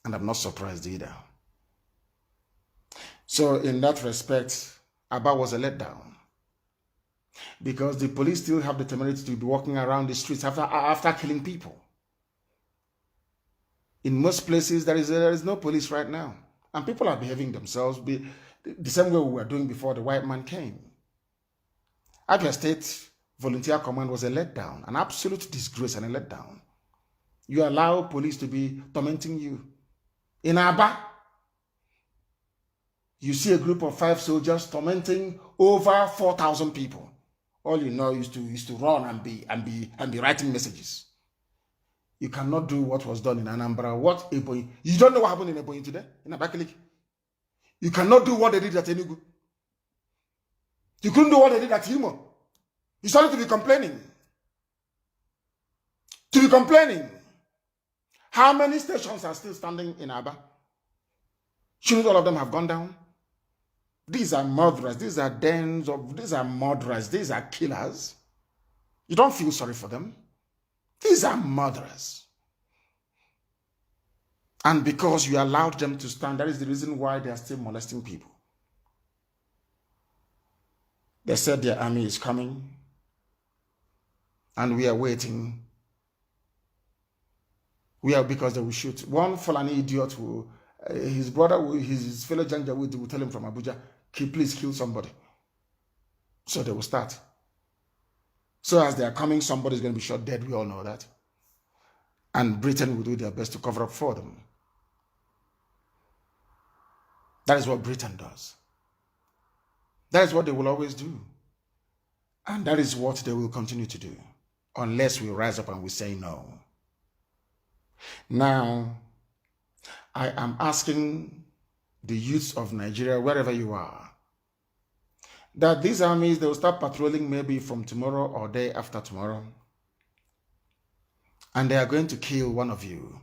And I'm not surprised either. So in that respect, Aba was a letdown. Because the police still have the temerity to be walking around the streets after killing people. In most places, there is no police right now. And people are behaving themselves the same way we were doing before the white man came. Abia State Volunteer Command was a letdown, an absolute disgrace and a letdown. You allow police to be tormenting you. In Aba, you see a group of 5 soldiers tormenting over 4,000 people. All you know is to run and be writing messages. You cannot do what was done in Anambra. What Ebonyi? You don't know what happened in Ebonyi today, in Abakaliki. You cannot do what they did at Enugu. You couldn't do what they did at Imo. You started to be complaining. How many stations are still standing in Aba? Shouldn't all of them have gone down? These are murderers. These are murderers. These are killers. You don't feel sorry for them. These are murderers. And because you allowed them to stand, that is the reason why they are still molesting people. They said their army is coming. And we are waiting. Because they will shoot. One Fulani idiot will, his brother, his fellow Janja will tell him from Abuja, please kill somebody. So they will start. So as they are coming, somebody is going to be shot dead. We all know that. And Britain will do their best to cover up for them. That is what Britain does. That is what they will always do. And that is what they will continue to do. Unless we rise up and we say no. Now, I am asking the youths of Nigeria, wherever you are, that these armies, they will start patrolling maybe from tomorrow or day after tomorrow. And they are going to kill one of you.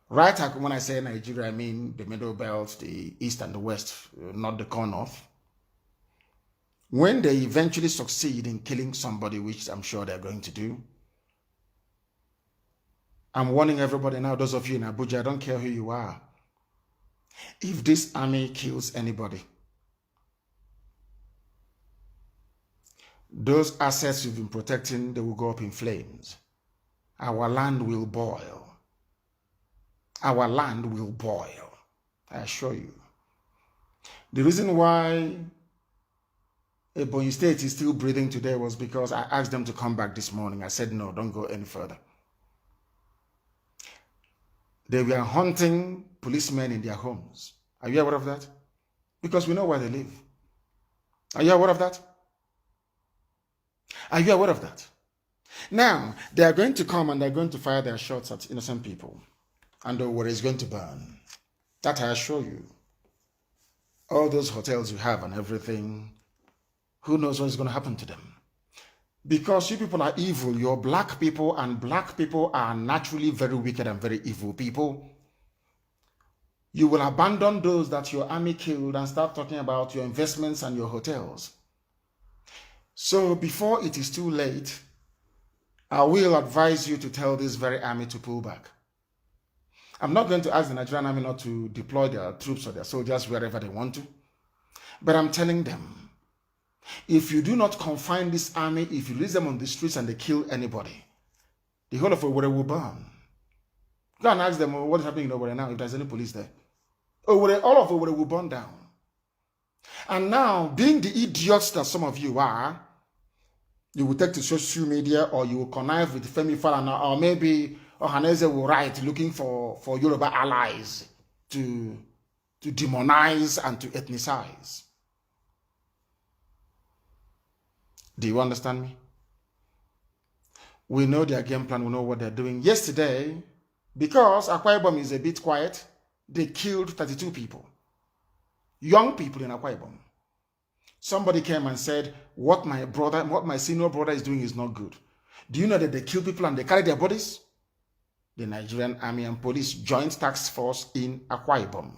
Right, when I say Nigeria, I mean the Middle Belt, the East and the West, not the core North. When they eventually succeed in killing somebody, which I'm sure they're going to do, I'm warning everybody now, those of you in Abuja, I don't care who you are. If this army kills anybody, those assets you've been protecting, they will go up in flames. Our land will boil. Our land will boil. I assure you. The reason why Ebonyi State is still breathing today was because I asked them to come back this morning. I said, no, don't go any further. They were hunting policemen in their homes. Are you aware of that? Because we know where they live. Are you aware of that? Are you aware of that? Now, they are going to come and they're going to fire their shots at innocent people. And the war is going to burn. That I assure you. All those hotels you have and everything, who knows what is going to happen to them? Because you people are evil. You're black people, and black people are naturally very wicked and very evil people. You will abandon those that your army killed and start talking about your investments and your hotels. So before it is too late, I will advise you to tell this very army to pull back. I'm not going to ask the Nigerian army not to deploy their troops or their soldiers wherever they want to. But I'm telling them, if you do not confine this army, if you release them on the streets and they kill anybody, the whole of Owerri will burn. Go and ask them what is happening in Owerri now, if there's any police there. Owerri, all of Owerri will burn down. And now, being the idiots that some of you are, you will take to social media or you will connive with Femi Falana, or maybe Ohaneze will write looking for Yoruba allies to demonize and to ethnicize. Do you understand me? We know their game plan, we know what they're doing. Yesterday, because Akwa Ibom is a bit quiet, they killed 32 people. Young people in Akwa Ibom. Somebody came and said, what my senior brother is doing is not good. Do you know that they kill people and they carry their bodies? The Nigerian Army and Police Joint Task Force in Akwa Ibom.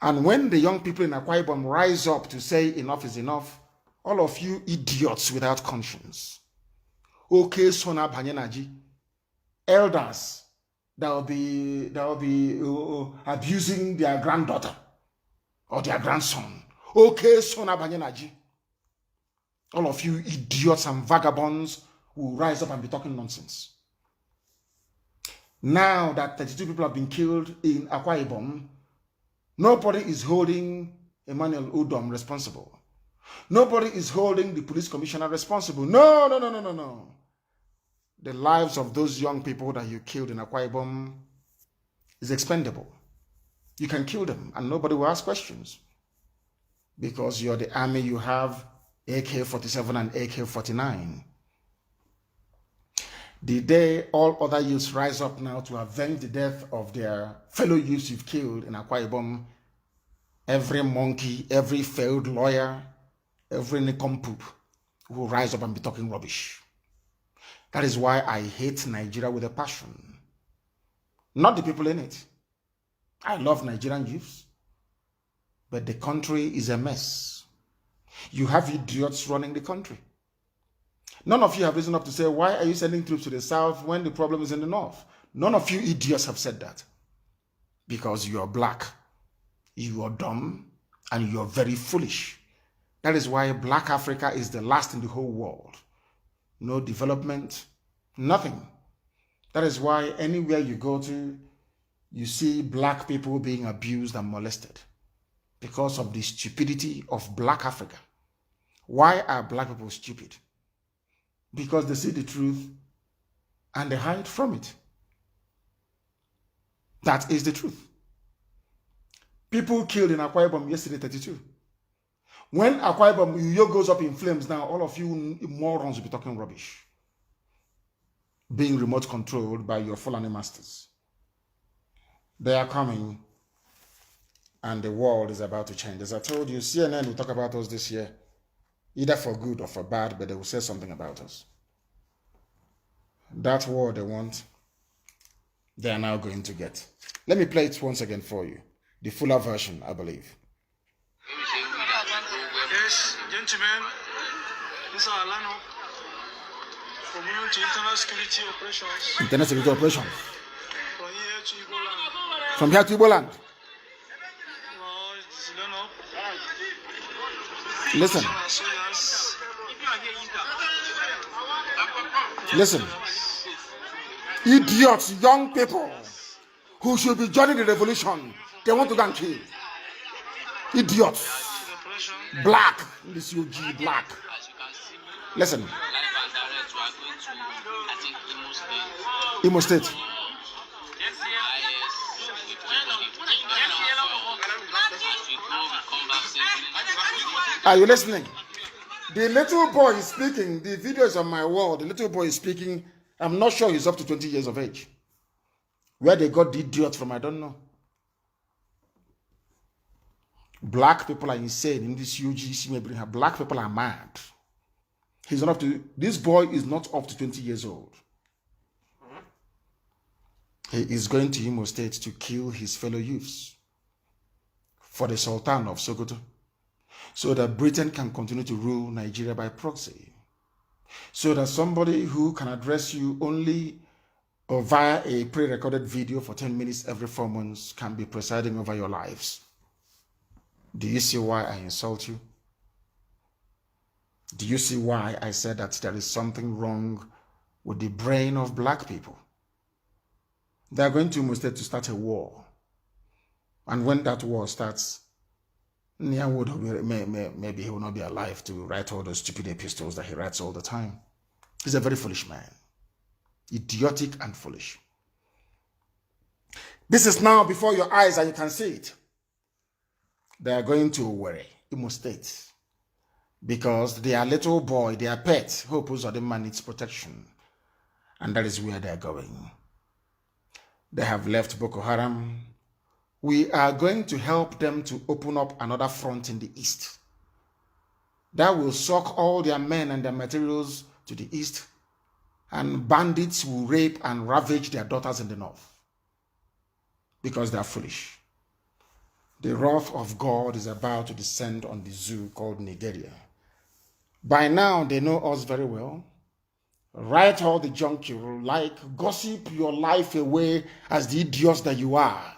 And when the young people in Akwa Ibom rise up to say enough is enough, all of you idiots without conscience, okay, Sona Banyenaji, elders, that will be abusing their granddaughter or their grandson. Okay, son Abanyenaji. All of you idiots and vagabonds will rise up and be talking nonsense. Now that 32 people have been killed in Akwa Ibom, nobody is holding Emmanuel Udom responsible. Nobody is holding the police commissioner responsible. No, no, no, no, no, no. The lives of those young people that you killed in Akwa Ibom is expendable. You can kill them and nobody will ask questions because you're the army, you have AK-47 and AK-49. The day all other youths rise up now to avenge the death of their fellow youths you've killed in Akwa Ibom, every monkey, every failed lawyer, every nincompoop will rise up and be talking rubbish. That is why I hate Nigeria with a passion. Not the people in it. I love Nigerian youths. But the country is a mess. You have idiots running the country. None of you have risen up to say, why are you sending troops to the south when the problem is in the north? None of you idiots have said that. Because you are black, you are dumb, and you are very foolish. That is why Black Africa is the last in the whole world. No development, nothing. That is why anywhere you go to, you see black people being abused and molested because of the stupidity of Black Africa. Why are black people stupid? Because they see the truth and they hide from it. That is the truth. People killed in Akwa Ibom yesterday, 32. When Akwa Ibom Uyo goes up in flames now, all of you morons will be talking rubbish. Being remote controlled by your Fulani masters. They are coming and the world is about to change. As I told you, CNN will talk about us this year, either for good or for bad, but they will say something about us. That war they want, they are now going to get. Let me play it once again for you. The fuller version, I believe. Yes, gentlemen, this is Alano from International Security Operations. International Security Operations. From here to Igboland. From here to Igboland. No, it's Leno. Listen. Listen. Idiots, young people who should be joining the revolution, they want to go and kill. Idiots. Black. This UG black. Listen. Imo State. Are you listening? The little boy is speaking. The video is on my wall. The little boy is speaking. I'm not sure he's up to 20 years of age. Where they got the idiot from, I don't know. Black people are insane in this UGC. Black people are mad. He's not up to. This boy is not up to 20 years old. He is going to Imo State to kill his fellow youths for the Sultan of Sokoto, so that Britain can continue to rule Nigeria by proxy, so that somebody who can address you only or via a pre-recorded video for 10 minutes every 4 months can be presiding over your lives. Do you see why I insult you? Do you see why I said that there is something wrong with the brain of black people? They are going to Imo State to start a war. And when that war starts, maybe he will not be alive to write all those stupid epistles that he writes all the time. He's a very foolish man. Idiotic and foolish. This is now before your eyes and you can see it. They are going to Owerri, Imo State, because their little boy, their pet, Hope Uzodinma, needs protection. And that is where they are going. They have left Boko Haram. We are going to help them to open up another front in the east. That will suck all their men and their materials to the east, and bandits will rape and ravage their daughters in the north because they are foolish. The wrath of God is about to descend on the zoo called Nigeria. By now, they know us very well. write all the junk you like, gossip your life away as the idiots that you are.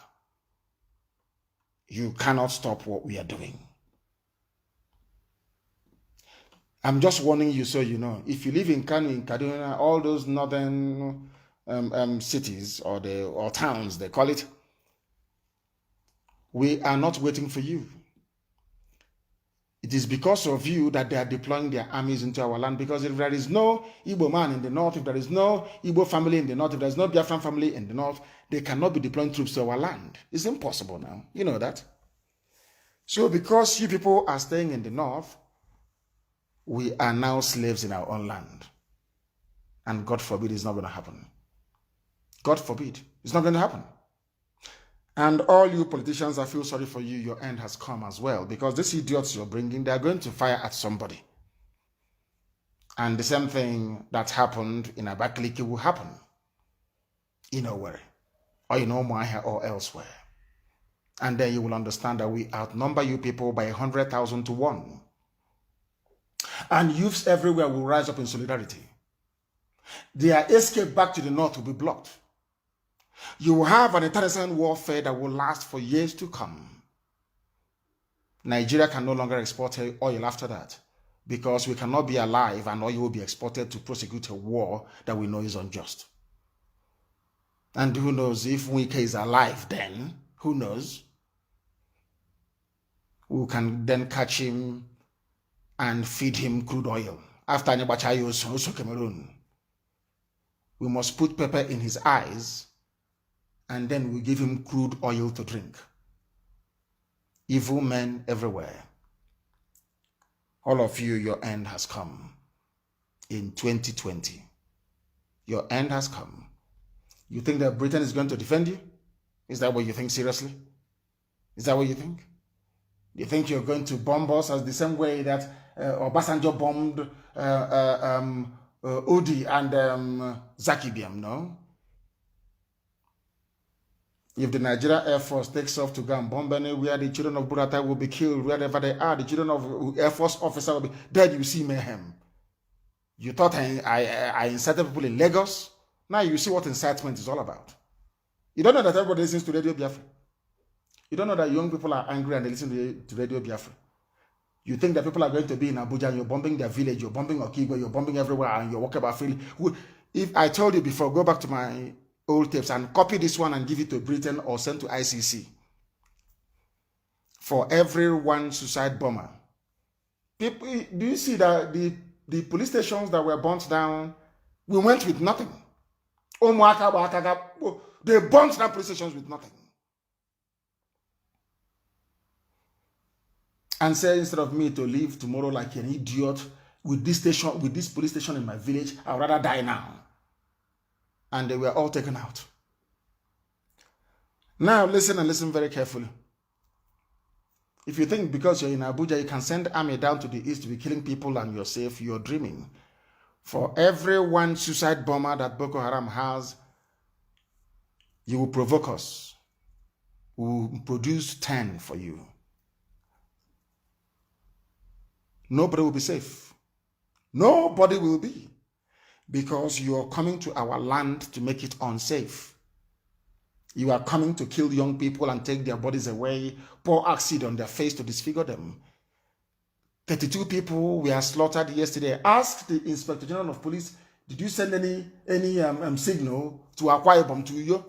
You cannot stop what we are doing. I'm just warning you so you know. If you live in Kano, in Kaduna, all those northern cities or towns, they call it, we are not waiting for you. It is because of you that they are deploying their armies into our land, because if there is no Igbo man in the north, if there is no Igbo family in the north, if there is no Biafran family in the north, they cannot be deploying troops to our land. It's impossible now. You know that. So because you people are staying in the north, we are now slaves in our own land. And God forbid it's not going to happen. God forbid. It's not going to happen. And all you politicians, I feel sorry for you. Your end has come as well. Because these idiots you're bringing, they're going to fire at somebody. And the same thing that happened in Abakaliki will happen in Owerri, or in Umuahia, or elsewhere. And then you will understand that we outnumber you people by 100,000 to 1. And youths everywhere will rise up in solidarity. Their escape back to the north will be blocked. You will have an internecine warfare that will last for years to come. Nigeria can no longer export oil after that, because we cannot be alive and oil will be exported to prosecute a war that we know is unjust. And who knows if Wike is alive then? Who knows? We can then catch him and feed him crude oil. After Nyabachayo Cameroon, we must put pepper in his eyes, and then we give him crude oil to drink. Evil men everywhere. All of you, your end has come. In 2020, your end has come. You think that Britain is going to defend you? Is that what you think seriously? Is that what you think? You think you're going to bomb us as the same way that Obasanjo bombed Odi and Zaki Biam? No. If the Nigeria Air Force takes off to go and bomb anywhere, the children of Buratai will be killed wherever they are. The children of Air Force officer will be dead. You see mayhem. You thought I incited people in Lagos? Now you see what incitement is all about. You don't know that everybody listens to Radio Biafra. You don't know that young people are angry and they listen to Radio Biafra. You think that people are going to be in Abuja and you're bombing their village, you're bombing Okigwe, you're bombing everywhere and you're walking about freely. If I told you before, go back to my old tapes and copy this one and give it to Britain or send to ICC. For every one suicide bomber. People, do you see that the police stations that were burnt down, we went with nothing. They burnt down police stations with nothing. And say, instead of me to live tomorrow like an idiot with this police station in my village, I'd rather die now. And they were all taken out. Now listen and listen very carefully. If you think because you're in Abuja, you can send army down to the east to be killing people and you're safe, you're dreaming. For every one suicide bomber that Boko Haram has, you will provoke us. We will produce 10 for you. Nobody will be safe. Nobody will be. Because you are coming to our land to make it unsafe. You are coming to kill young people and take their bodies away, pour acid on their face to disfigure them. 32 people were slaughtered yesterday. Ask the Inspector General of Police, did you send any signal to Akwa Ibom to you?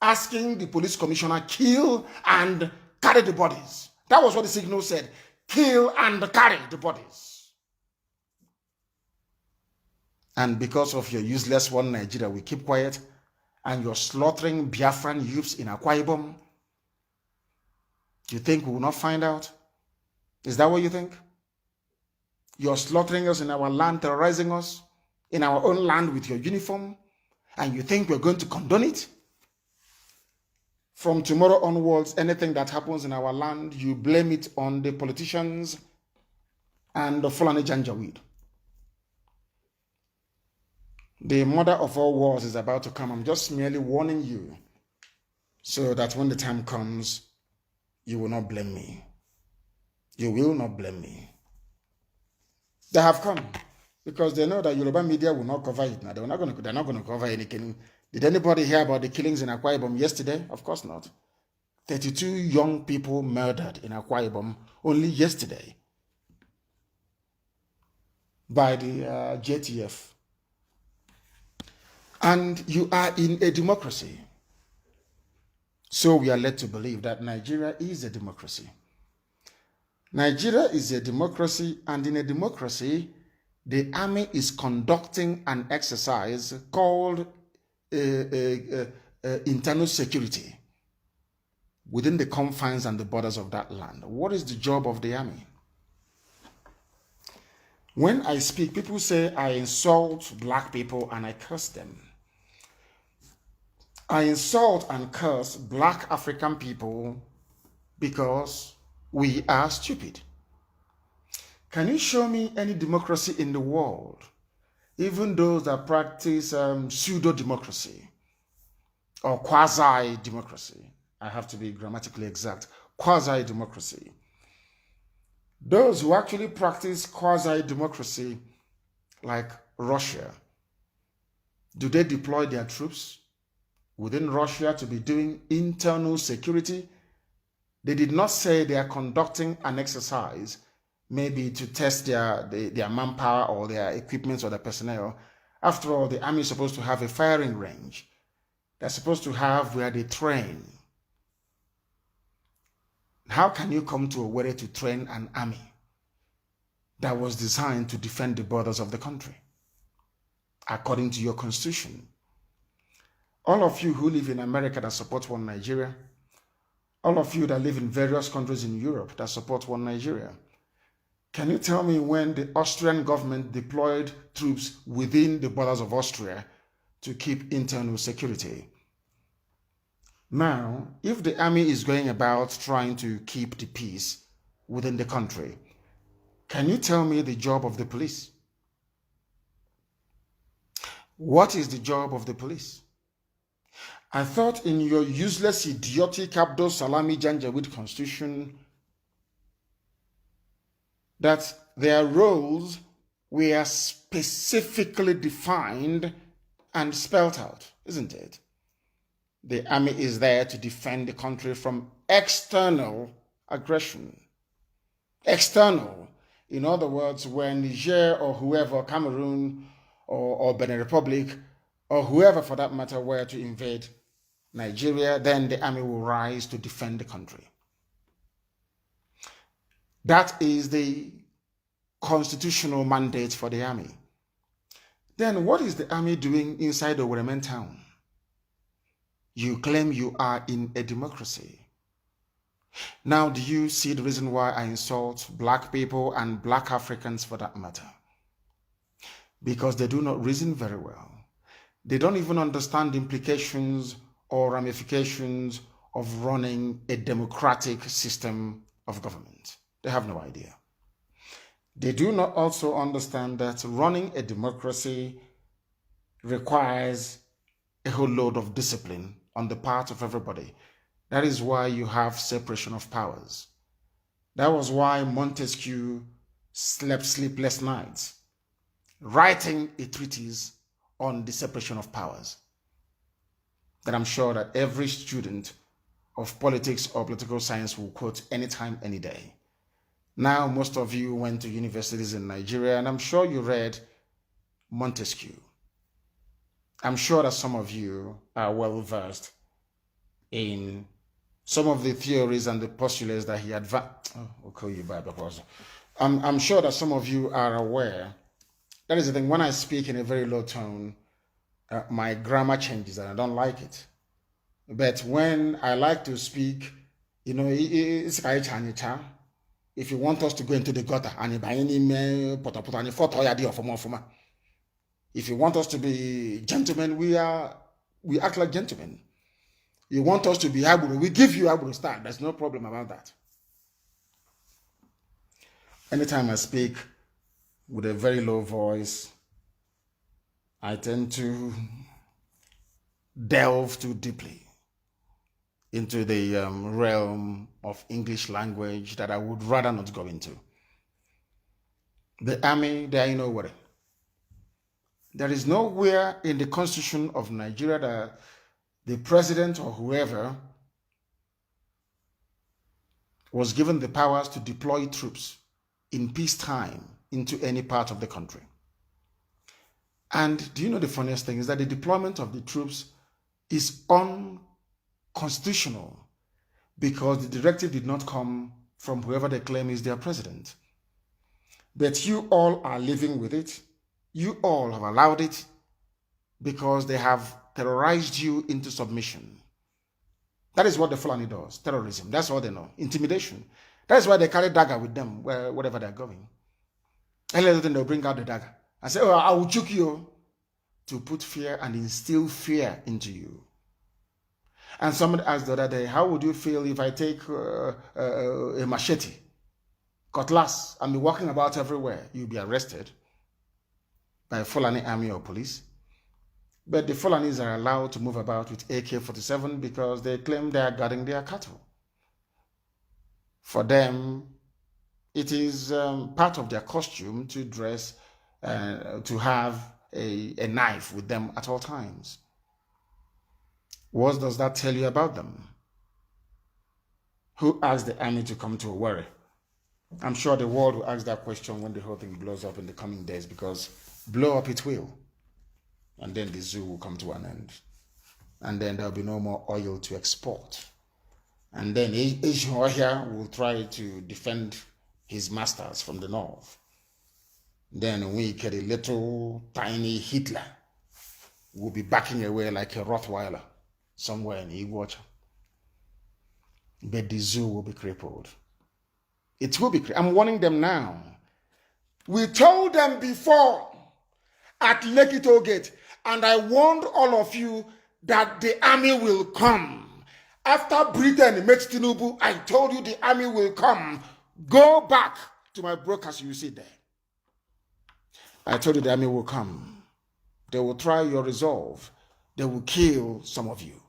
Asking the police commissioner, kill and carry the bodies. That was what the signal said. Kill and carry the bodies. And because of your useless one Nigeria, we keep quiet, and you're slaughtering Biafran youths in Akwa Ibom. You think we will not find out? Is that what you think? You're slaughtering us in our land, terrorizing us in our own land with your uniform, and you think we're going to condone it? From tomorrow onwards, anything that happens in our land, you blame it on the politicians and the Fulani Janjaweed. The mother of all wars is about to come. I'm just merely warning you so that when the time comes, you will not blame me. You will not blame me. They have come. because they know that Yoruba media will not cover it now. They're not going to cover any killing. Did anybody hear about the killings in Akwa Ibom yesterday? Of course not. 32 young people murdered in Akwa Ibom only yesterday by the JTF. And you are in a democracy. So we are led to believe that Nigeria is a democracy. Nigeria is a democracy, and in a democracy, the army is conducting an exercise called internal security within the confines and the borders of that land. What is the job of the army? When I speak, people say I insult black people and I curse them. I insult and curse black African people because we are stupid. Can you show me any democracy in the world, even those that practice pseudo-democracy or quasi-democracy? I have to be grammatically exact. Quasi-democracy. Those who actually practice quasi-democracy, like Russia, do they deploy their troops within Russia to be doing internal security? They did not say they are conducting an exercise, maybe to test their manpower or their equipment or their personnel. After all, the army is supposed to have a firing range. They're supposed to have where they train. How can you come to Owerri to train an army that was designed to defend the borders of the country according to your constitution? All of you who live in America that support one Nigeria, all of you that live in various countries in Europe that support one Nigeria, can you tell me when the Austrian government deployed troops within the borders of Austria to keep internal security? Now, if the army is going about trying to keep the peace within the country, can you tell me the job of the police? What is the job of the police? I thought in your useless, idiotic Abdul Salami Janjaweed constitution that their roles were specifically defined and spelled out, isn't it? The army is there to defend the country from external aggression. External. In other words, when Niger or whoever, Cameroon or Benin Republic, or whoever for that matter, were to invade Nigeria, then the army will rise to defend the country. That is the constitutional mandate for the army. Then what is the army doing inside the Owerri town? You claim you are in a democracy. Now, do you see the reason why I insult black people and black Africans for that matter? Because they do not reason very well. They don't even understand the implications or ramifications of running a democratic system of government. They have no idea. They do not also understand that running a democracy requires a whole load of discipline on the part of everybody. That is why you have separation of powers. That was why Montesquieu slept sleepless nights, writing a treatise on the separation of powers that I'm sure that every student of politics or political science will quote anytime, any day. Now, most of you went to universities in Nigeria, and I'm sure you read Montesquieu. I'm sure that some of you are well versed in some of the theories and the postulates that he advanced. Oh, we'll call you by because I'm sure that some of you are aware. That is the thing. When I speak in a very low tone, my grammar changes, and I don't like it. But when I like to speak, it's like if you want us to go into the gutter, if you want us to be gentlemen, we act like gentlemen. You want us to be Aguru, we give you Aguru style. There's no problem about that. Anytime I speak with a very low voice, I tend to delve too deeply into the realm of English language that I would rather not go into. The army, they are in Owerri. There is nowhere in the Constitution of Nigeria that the president or whoever was given the powers to deploy troops in peacetime into any part of the country. And do you know the funniest thing is that the deployment of the troops is unconstitutional because the directive did not come from whoever they claim is their president. But you all are living with it. You all have allowed it because they have terrorized you into submission. That is what the Fulani does, terrorism. That's all they know, intimidation. That's why they carry dagger with them wherever they're going. And then they'll bring out the dagger and say, oh, I will choke you, to put fear and instill fear into you. And somebody asked the other day, how would you feel if I take a machete, cutlass, and be walking about everywhere? You'll be arrested by Fulani army or police. But the Fulanis are allowed to move about with AK-47 because they claim they are guarding their cattle. For them, it is part of their costume to dress, to have a knife with them at all times. What does that tell you about them? Who asked the army to come to Owerri? I'm sure the world will ask that question when the whole thing blows up in the coming days, because blow up it will. And then the zoo will come to an end. And then there'll be no more oil to export. And then Asia will try to defend his masters from the north. Then we get a little tiny Hitler will be backing away like a Rottweiler somewhere in Iguacha. But the zoo will be crippled. It will be crippled. I'm warning them now. We told them before at Lekki Toll Gate, and I warned all of you that the army will come. After Britain makes Tinubu, I told you the army will come. Go back to my broadcast, you see there. I told you the army will come. They will try your resolve. They will kill some of you.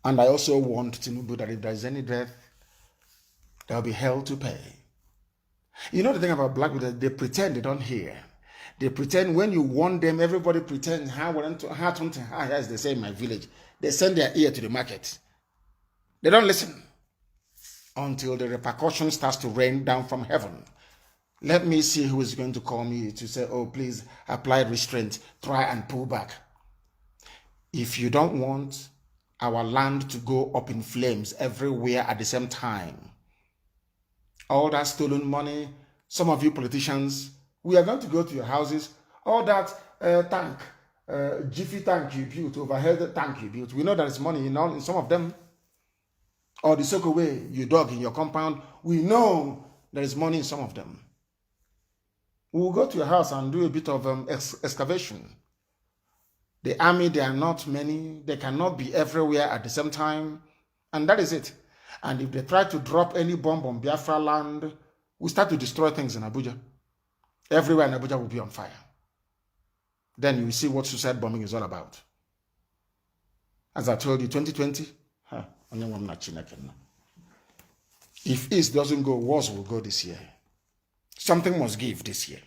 And I also warned Tinubu that if there is any death, there will be hell to pay. You know the thing about black people, they pretend they don't hear. They pretend when you warn them, everybody pretends, as they say in my village, they send their ear to the market. They don't listen until the repercussion starts to rain down from heaven. Let me see who is going to call me to say, oh, please apply restraint, try and pull back. If you don't want our land to go up in flames everywhere at the same time, all that stolen money, some of you politicians, we are going to go to your houses, all that tank, jiffy tank you built, overhead tank you built, we know there is money in some of them. Or the soakaway you dug in your compound, we know there is money in some of them. We will go to your house and do a bit of excavation. The army, they are not many. They cannot be everywhere at the same time. And that is it. And if they try to drop any bomb on Biafra land, we start to destroy things in Abuja. Everywhere in Abuja will be on fire. Then you will see what suicide bombing is all about. As I told you, 2020, if East doesn't go, wars will go this year. Something must give this year.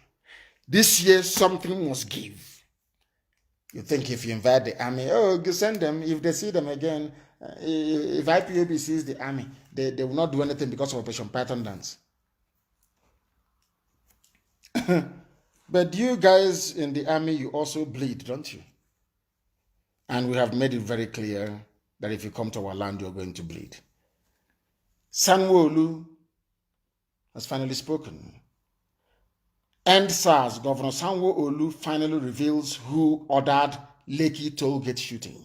This year, something must give. You think if you invite the army, oh, you send them. If they see them again, if IPOB sees the army, they will not do anything because of Operation Python Dance. But you guys in the army, you also bleed, don't you? And we have made it very clear that if you come to our land, you're going to bleed. Sanwo-Olu has finally spoken. End SARS, Governor Sanwo-Olu finally reveals who ordered Lekki Toll Gate shooting.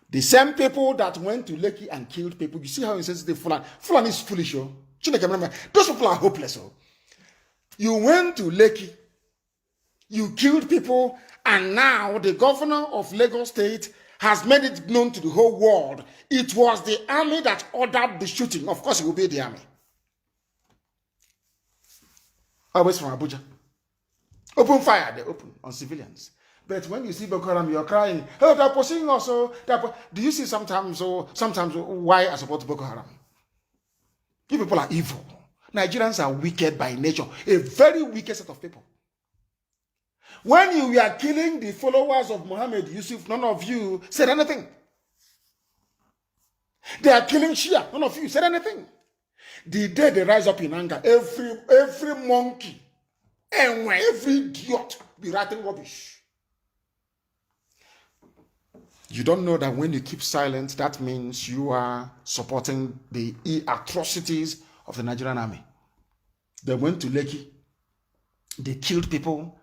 The same people that went to Lekki and killed people. You see how insensitive Fulani is foolish, oh? Those people are hopeless, oh? You went to Lekki, you killed people, and now the governor of Lagos State has made it known to the whole world. It was the army that ordered the shooting. Of course, it will be the army. Always from Abuja. Open fire, they open on civilians. But when you see Boko Haram, you're crying, oh, they're pursuing us. Do you see sometimes why I support Boko Haram? You people are evil. Nigerians are wicked by nature. A very wicked set of people. When you were killing the followers of Muhammad Yusuf, none of you said anything. They are killing Shia, none of you said anything. The day they rise up in anger, every monkey and every idiot be writing rubbish. You don't know that when you keep silent, that means you are supporting the atrocities of the Nigerian army. They went to Lekki. They killed people.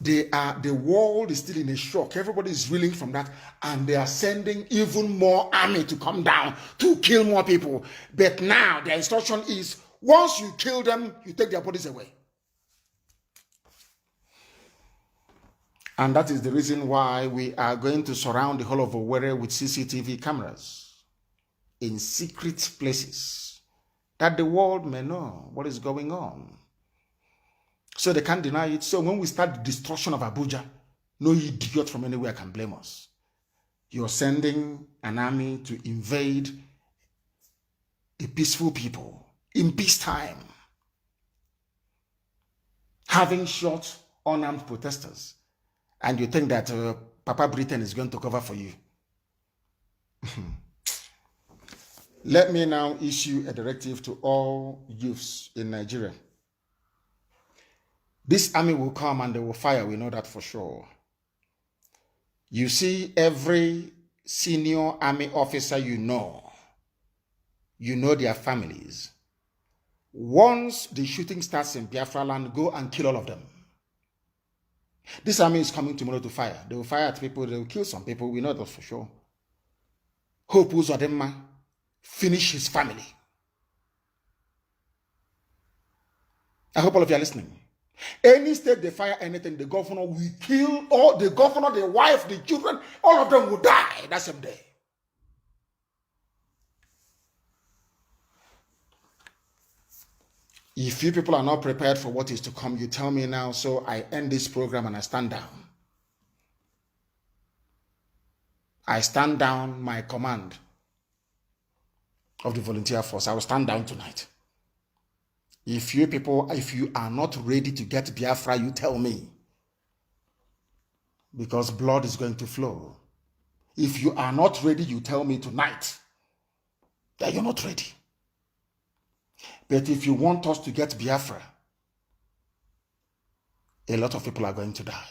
The world is still in a shock. Everybody is reeling from that, and they are sending even more army to come down to kill more people. But now their instruction is, once you kill them, you take their bodies away. And that is the reason why we are going to surround the whole of Owerri with CCTV cameras in secret places, that the world may know what is going on. So they can't deny it. So when we start the destruction of Abuja, no idiot from anywhere can blame us. You're sending an army to invade a peaceful people in peacetime, having shot unarmed protesters, and you think that Papa Britain is going to cover for you. Let me now issue a directive to all youths in Nigeria. This army will come and they will fire, we know that for sure. You see, every senior army officer you know their families. Once the shooting starts in Biafra land, go and kill all of them. This army is coming tomorrow to fire. They will fire at people, they will kill some people, we know that for sure. Hope Uzodinma finish his family. I hope all of you are listening. Any state they fire anything, the governor will kill all the governor, the wife, the children, all of them will die that same day. If you people are not prepared for what is to come, you tell me now, so I end this program and I stand down. I stand down my command of the volunteer force. I will stand down tonight. If you people, if you are not ready to get Biafra, you tell me. Because blood is going to flow. If you are not ready, you tell me tonight that you're not ready. But if you want us to get Biafra, a lot of people are going to die.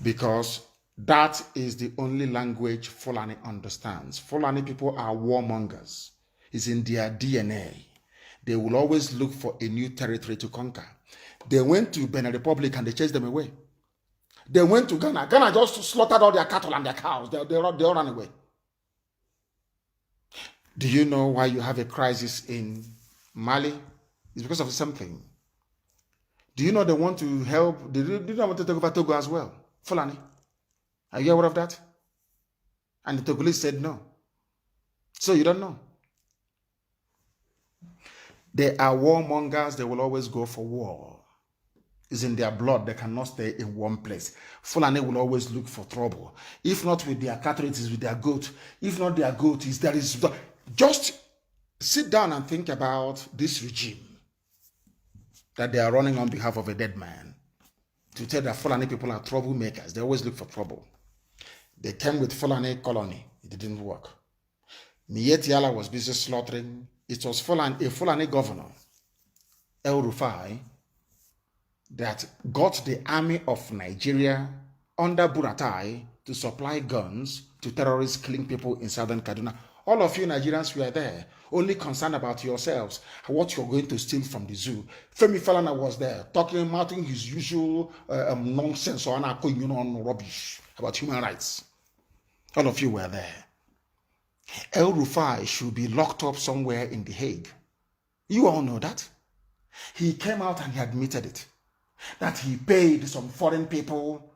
Because that is the only language Fulani understands. Fulani people are warmongers. It's in their DNA. They will always look for a new territory to conquer. They went to Benin Republic and they chased them away. They went to Ghana. Ghana just slaughtered all their cattle and their cows. They all ran away. Do you know why you have a crisis in Mali? It's because of something. Do you know they want to help? They don't want to take over Togo as well. Fulani. Are you aware of that? And the Togolese said no. So you don't know. They are warmongers. They will always go for war. It's in their blood. They cannot stay in one place. Fulani will always look for trouble. If not with their cattle, it is with their goat. If not their goat, there is. Just sit down and think about this regime that they are running on behalf of a dead man. To tell that Fulani people are troublemakers. They always look for trouble. They came with Fulani colony. It didn't work. Mietiala was busy slaughtering. It was a Fulani governor, El Rufai, that got the army of Nigeria under Buratai to supply guns to terrorists killing people in southern Kaduna. All of you Nigerians were there, only concerned about yourselves, what you're going to steal from the zoo. Femi Falana was there, talking about his usual nonsense or rubbish about human rights. All of you were there. El Rufai should be locked up somewhere in The Hague. You all know that. He came out and he admitted it. That he paid some foreign people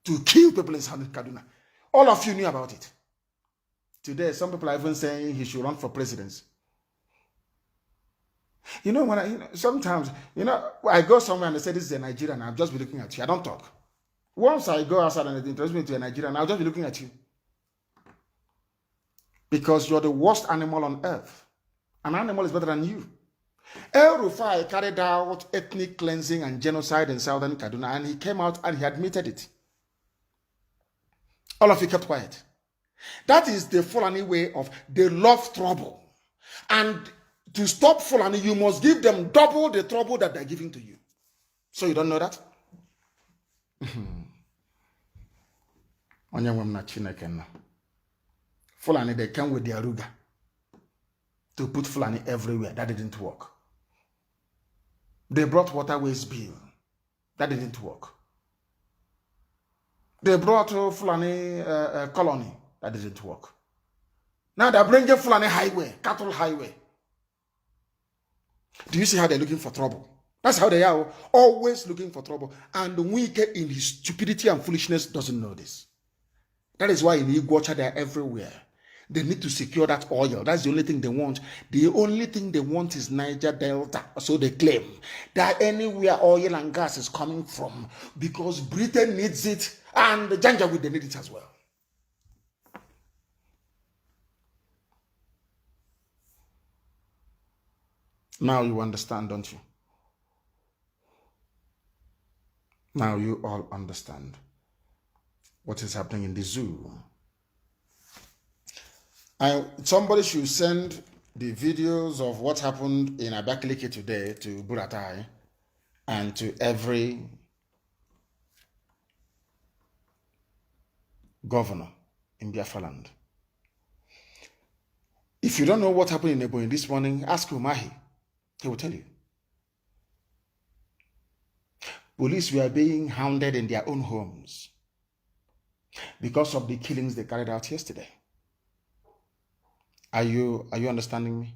to kill people in southern Kaduna. All of you knew about it. Today, some people are even saying he should run for presidency. You know, sometimes, I go somewhere and they say this is a Nigerian, I'll just be looking at you. I don't talk. Once I go outside and it introduce me to a Nigerian, I'll just be looking at you. Because you're the worst animal on earth. An animal is better than you. El Rufai carried out ethnic cleansing and genocide in southern Kaduna, and he came out and he admitted it. All of you kept quiet. That is the Fulani way of, they love trouble. And to stop Fulani, you must give them double the trouble that they're giving to you. So you don't know that? Fulani, they came with their ruga to put Fulani everywhere. That didn't work. They brought waterways bill. That didn't work. They brought Fulani colony. That didn't work. Now they're bringing Fulani highway, cattle highway. Do you see how they're looking for trouble? That's how they are, always looking for trouble. And Wike, in his stupidity and foolishness, doesn't know this. That is why in Iguacha, they're everywhere. They need to secure that oil. That's the only thing they want. The only thing they want is Niger Delta. So they claim that anywhere oil and gas is coming from, because Britain needs it and Janjaweed, they need it as well. Now you understand, don't you? Now you all understand what is happening in the zoo. Somebody should send the videos of what happened in Abakaliki today to Buratai and to every governor in Biafra land. If you don't know what happened in Ebonyi this morning, ask Umahi. He will tell you. Police were being hounded in their own homes because of the killings they carried out yesterday. Are you understanding me?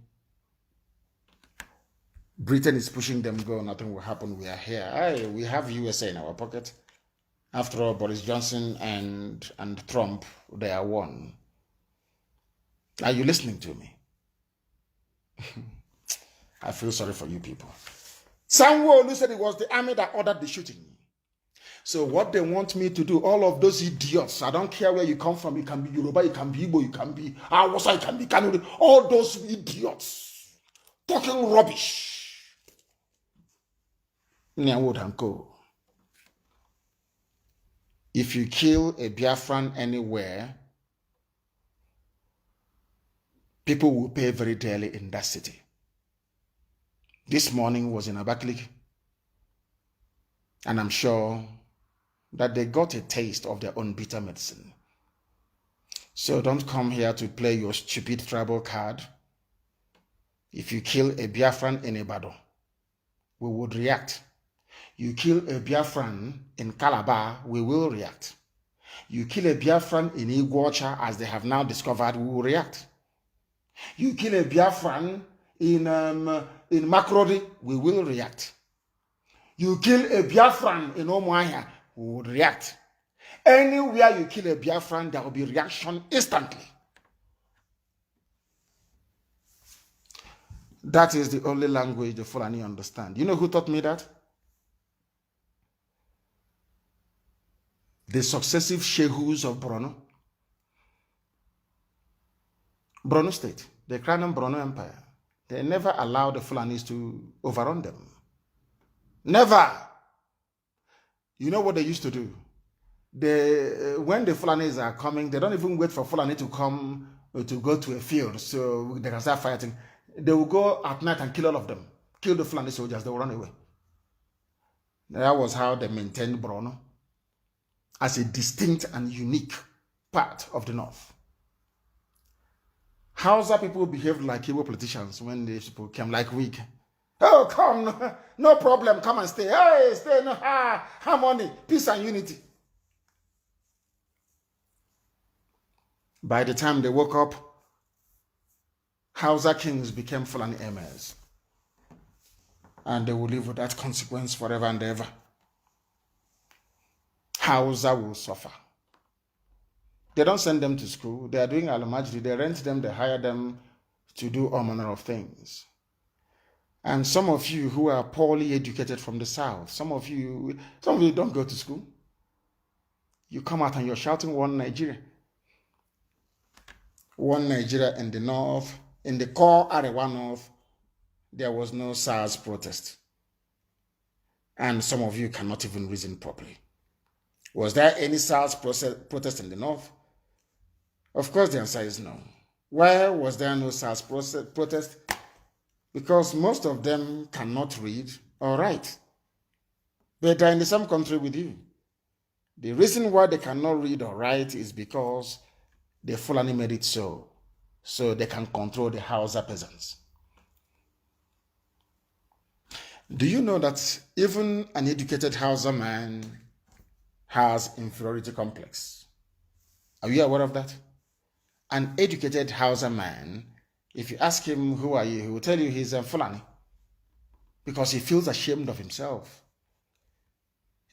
Britain is pushing them, go, nothing will happen, we are here. Aye, we have USA in our pocket. After all, Boris Johnson and Trump, they are one. Are you listening to me? I feel sorry for you people. Sanwo-Olu said it was the army that ordered the shooting. So what they want me to do, all of those idiots, I don't care where you come from, you can be Yoruba, you can be Igbo, you can be Hausa, you can be Kanuri, all those idiots talking rubbish. If you kill a Biafran anywhere, people will pay very dearly in that city. This morning was in Abakaliki, and I'm sure that they got a taste of their own bitter medicine. So don't come here to play your stupid tribal card. If you kill a Biafran in Ibadan, we would react. You kill a Biafran in Calabar, we will react. You kill a Biafran in Iguacha, as they have now discovered, we will react. You kill a Biafran in Makurdi, we will react. You kill a Biafran in Omoahia, we would react. Anywhere you kill a Biafran, there will be reaction instantly. That is the only language the Fulani understand. You know who taught me that? The successive shehus of Borno. Borno State, the Crown and Borno Empire. They never allowed the Fulanis to overrun them. Never. You know what they used to do? When the Fulanis are coming, they don't even wait for Fulani to come to go to a field so they can start fighting. They will go at night and kill all of them. Kill the Fulani soldiers, they will run away. That was how they maintained Borno as a distinct and unique part of the North. Hausa people behaved like Igbo politicians when these people came, like weak. Oh, come, no problem, come and stay. Hey, stay, no, harmony, peace and unity. By the time they woke up, Hausa kings became Fulani emirs. And they will live with that consequence forever and ever. Hausa will suffer. They don't send them to school. They are doing al-majri. They rent them. They hire them to do all manner of things. And some of you who are poorly educated from the south, some of you don't go to school. You come out and you're shouting one Nigeria. One Nigeria in the north, in the core Arewa north, there was no SARS protest. And some of you cannot even reason properly. Was there any SARS protest in the north? Of course, the answer is no. Why was there no SARS protest? Because most of them cannot read or write. But they're in the same country with you. The reason why they cannot read or write is because the Fulani made it so they can control the Hausa peasants. Do you know that even an educated Hausa man has inferiority complex? Are you aware of that? An educated Hausa man, if you ask him, who are you, he will tell you he's a Fulani because he feels ashamed of himself.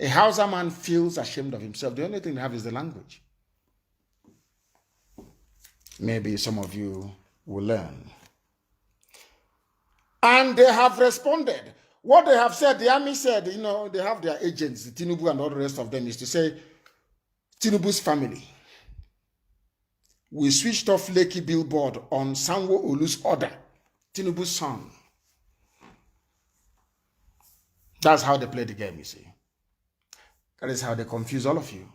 A Hausa man feels ashamed of himself. The only thing they have is the language. Maybe some of you will learn. And they have responded. What they have said, the army said, they have their agents, the Tinubu and all the rest of them, is to say, Tinubu's family, we switched off Lekki billboard on Sanwo-Olu's order, Tinubu's son. That's how they play the game, you see. That is how they confuse all of you.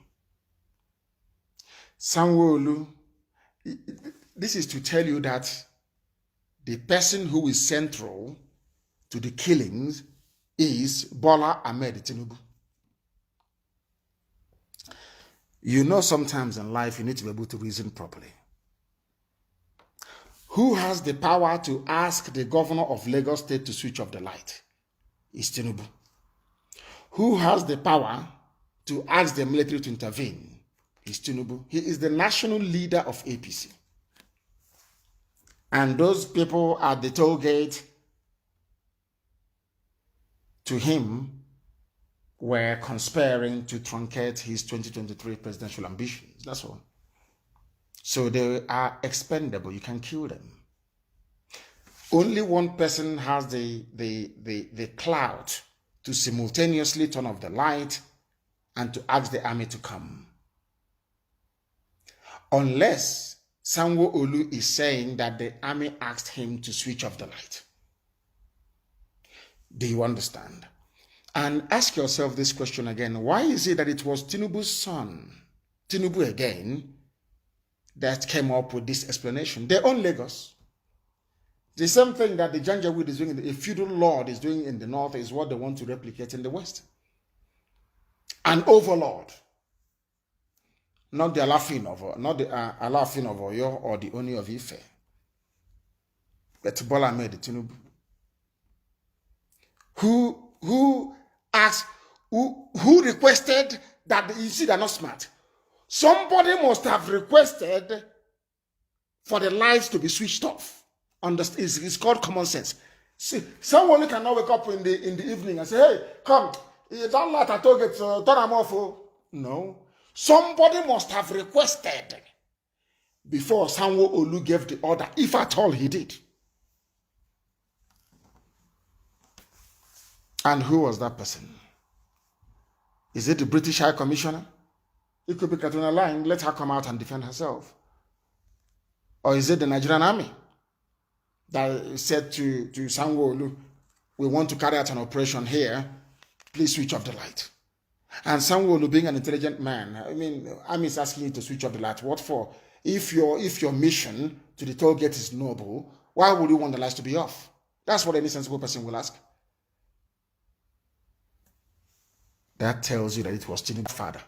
Sanwo-Olu, this is to tell you that the person who is central to the killings is Bola Ahmed Tinubu. You know, sometimes in life you need to be able to reason properly. Who has the power to ask the governor of Lagos State to switch off the light? It's Tinubu. Who has the power to ask the military to intervene? It's Tinubu. He is the national leader of APC. And those people at the toll gate to him were conspiring to truncate his 2023 presidential ambitions. That's all. So they are expendable. You can kill them. Only one person has the clout to simultaneously turn off the light and to ask the army to come. Unless Sanwo-Olu is saying that the army asked him to switch off the light. Do you understand? And ask yourself this question again. Why is it that it was Tinubu's son, Tinubu again, that came up with this explanation? They own Lagos. The same thing that the Janjaweed is doing, a feudal lord is doing in the north, is what they want to replicate in the west. An overlord. Not the Alafin of Oyo or the Oni of Ife. But Bola Ahmed Tinubu. Who asked, who requested that, you see, they're not smart. Somebody must have requested for the lights to be switched off. It's called common sense. See, someone cannot wake up in the evening and say, hey, come, that light I told it, turn them off. No. Somebody must have requested before Sanwo-Olu gave the order, if at all he did. And who was that person? Is it the British High Commissioner? It could be Katrina lying. Let her come out and defend herself. Or is it the Nigerian army that said to Sanwo-Olu, we want to carry out an operation here, please switch off the light? And Sanwo-Olu, being an intelligent man, I mean, army is asking you to switch off the light. What for? If your mission to the toll gate is noble, why would you want the lights to be off? That's what any sensible person will ask. That tells you that it was Tinubu's father.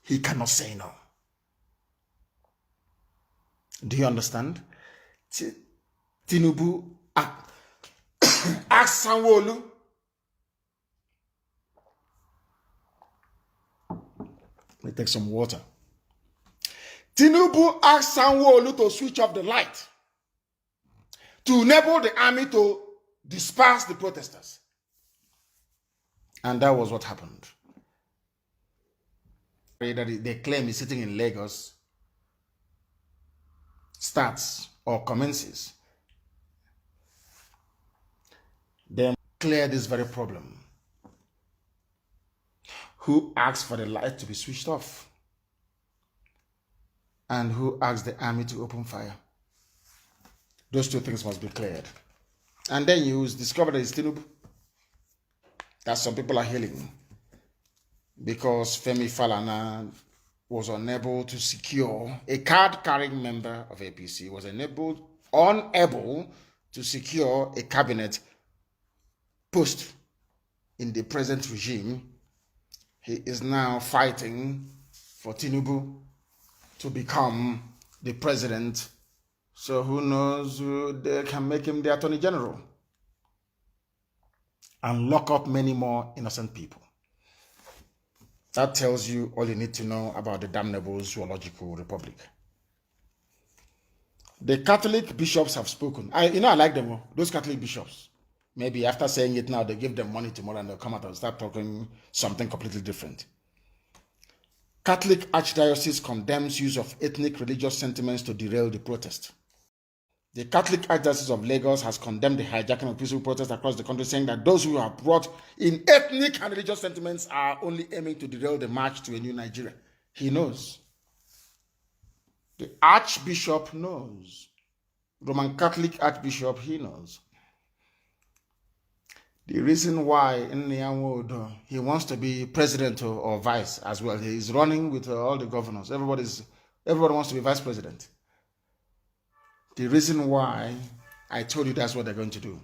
He cannot say no. Do you understand? Tinubu asked Sanwo-Olu. Let me take some water. Tinubu asked Sanwo-Olu to switch off the light to enable the army to disperse the protesters. And that was what happened. That they claim is sitting in Lagos starts or commences. Then clear this very problem. Who asked for the light to be switched off? And who asked the army to open fire? Those two things must be cleared. And then you discover that it's Tinubu that some people are hailing because Femi Falana was unable to secure a card-carrying member of APC, was unable to secure a cabinet post in the present regime. He is now fighting for Tinubu to become the president. So who knows, they can make him the Attorney General and lock up many more innocent people. That tells you all you need to know about the damnable zoological republic. The Catholic bishops have spoken. I like them, those Catholic bishops. Maybe after saying it now, they give them money tomorrow and they'll come out and start talking something completely different. Catholic Archdiocese condemns use of ethnic religious sentiments to derail the protest. The Catholic Archdiocese of Lagos has condemned the hijacking of peaceful protests across the country, saying that those who are brought in ethnic and religious sentiments are only aiming to derail the march to a new Nigeria. He knows. The Archbishop knows. Roman Catholic Archbishop, he knows. The reason why in Nyanwodo he wants to be president or vice as well. He's running with all the governors. Everybody wants to be vice president. The reason why I told you that's what they're going to do.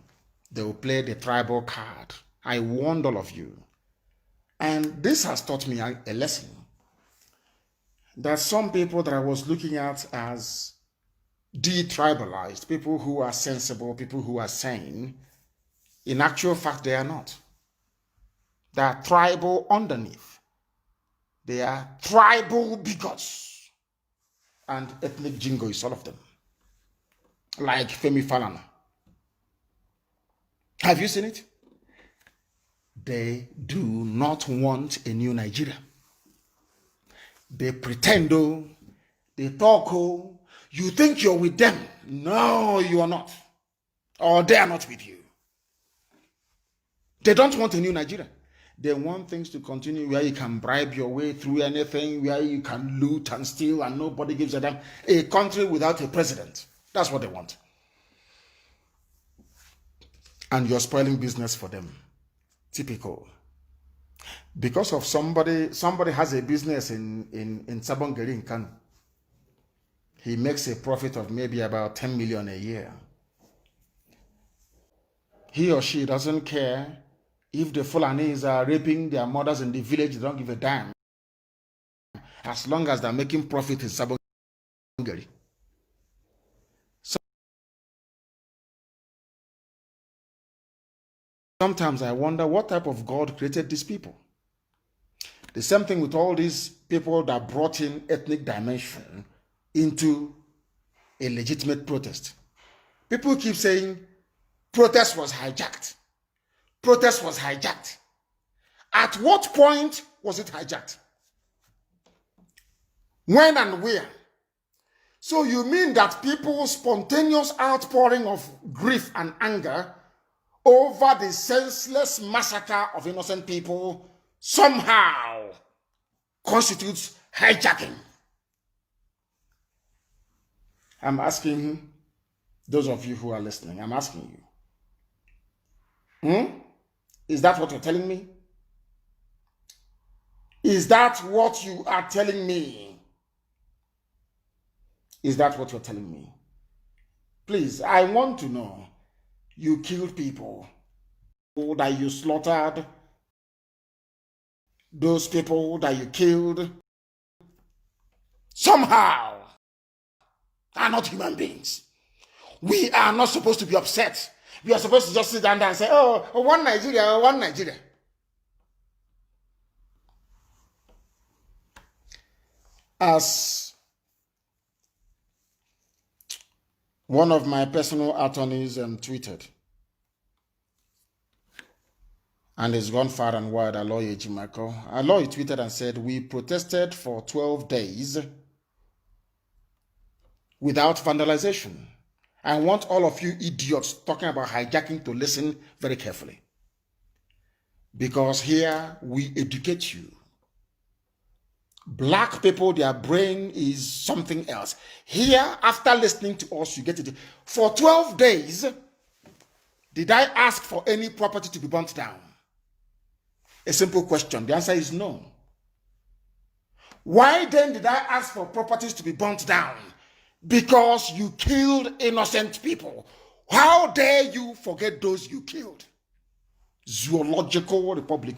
They will play the tribal card. I warned all of you. And this has taught me a lesson. That some people that I was looking at as de-tribalized, people who are sensible, people who are sane, in actual fact, they are not. They are tribal underneath. They are tribal bigots. And ethnic jingoists, all of them. Like Femi Falana. Have you seen it? They do not want a new Nigeria. They pretend, they talk, you think you're with them. No, you are not. Or they are not with you. They don't want a new Nigeria. They want things to continue where you can bribe your way through anything, where you can loot and steal and nobody gives a damn. A country without a president. That's what they want. And you're spoiling business for them. Typical. Because of somebody has a business in Sabongeri in Kano. He makes a profit of maybe about 10 million a year. He or she doesn't care if the Fulanis are raping their mothers in the village, they don't give a damn. As long as they're making profit in Sabongeri. Sometimes I wonder what type of God created these people. The same thing with all these people that brought in ethnic dimension into a legitimate protest. People keep saying protest was hijacked. Protest was hijacked. At what point was it hijacked? When and where? So you mean that people's spontaneous outpouring of grief and anger over the senseless massacre of innocent people somehow constitutes hijacking? I'm asking those of you who are listening, I'm asking you. Is that what you're telling me? Is that what you are telling me? Is that what you're telling me? Please, I want to know. You killed people that you slaughtered, those people that you killed, somehow are not human beings. We are not supposed to be upset. We are supposed to just sit down there and say, oh, one Nigeria, one Nigeria. As one of my personal attorneys tweeted, and it's gone far and wide, Aloy Ejimako. Aloy tweeted and said, we protested for 12 days without vandalization. I want all of you idiots talking about hijacking to listen very carefully. Because here we educate you. Black people, their brain is something else. Here, after listening to us, you get it. For 12 days, Did I ask for any property to be burnt down? A simple question. The answer is no. Why then did I ask for properties to be burnt down? Because you killed innocent people. How dare you forget those you killed? Zoological Republic,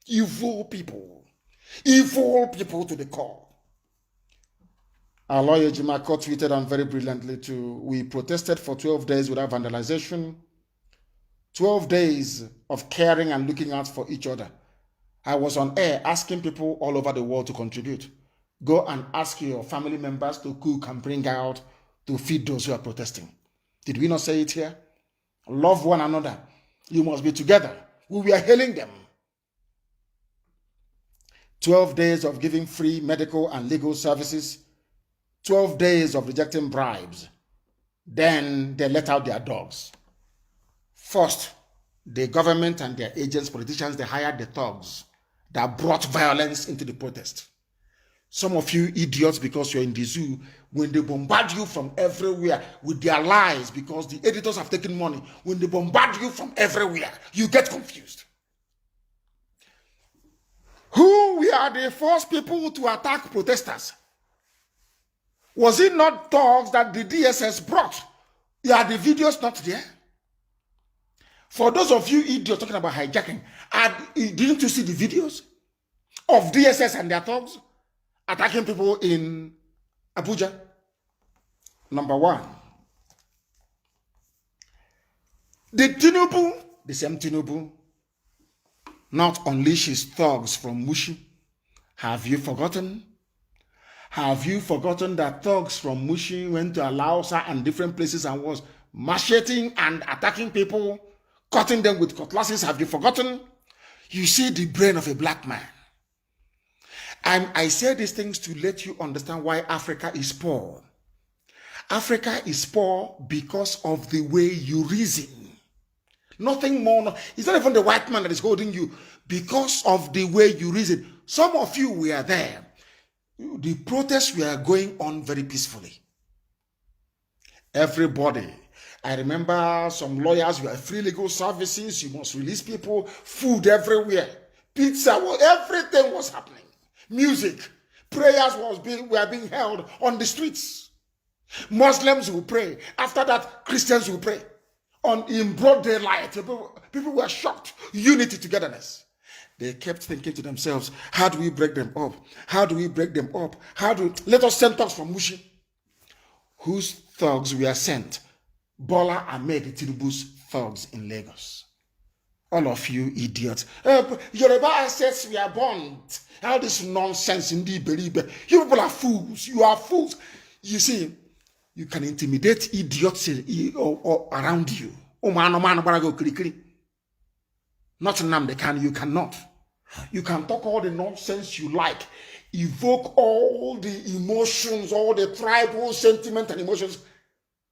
evil people to the core. Our lawyer Jimako tweeted on very brilliantly too. We protested for 12 days without vandalization, 12 days of caring and looking out for each other. I was on air asking people all over the world to contribute. Go and ask your family members to cook and bring out to feed those who are protesting. Did we not say it here? Love one another. You must be together. We were hailing them. 12 days of giving free medical and legal services. 12 days of rejecting bribes. Then they let out their dogs. First, the government and their agents, politicians, they hired the thugs that brought violence into the protest. Some of you idiots, because you're in the zoo, when they bombard you from everywhere with their lies, because the editors have taken money, when they bombard you from everywhere, you get confused. Who were the first people to attack protesters? Was it not thugs that the DSS brought? Are the videos not there? For those of you idiots talking about hijacking, didn't you see the videos of DSS and their thugs attacking people in Abuja? Number one, the same Tinubu, not unleash his thugs from Mushi. Have you forgotten? Have you forgotten that thugs from Mushi went to Alausa and different places and was macheting and attacking people, cutting them with cutlasses? Have you forgotten? You see the brain of a black man. And I say these things to let you understand why Africa is poor. Africa is poor because of the way you reason. Nothing more. It's not even the white man that is holding you. Because of the way you reason. Some of you were there. The protests were going on very peacefully. Everybody. I remember some lawyers were free legal services. You must release people. Food everywhere. Pizza. Everything was happening. Music. Prayers were being held on the streets. Muslims will pray. After that, Christians will pray. In broad daylight, people were shocked. Unity, togetherness. They kept thinking to themselves, how do we break them up? How do we break them up? Let us send thugs from Mushi. Whose thugs were sent? Bola Ahmed Tinubu's thugs in Lagos. All of you idiots. Yoruba assets were burnt. All this nonsense in the Beribe. You people are fools. You are fools. You see, you can intimidate idiots around you. Not Nnamdi, you cannot. You can talk all the nonsense you like. Evoke all the emotions, all the tribal sentiment and emotions.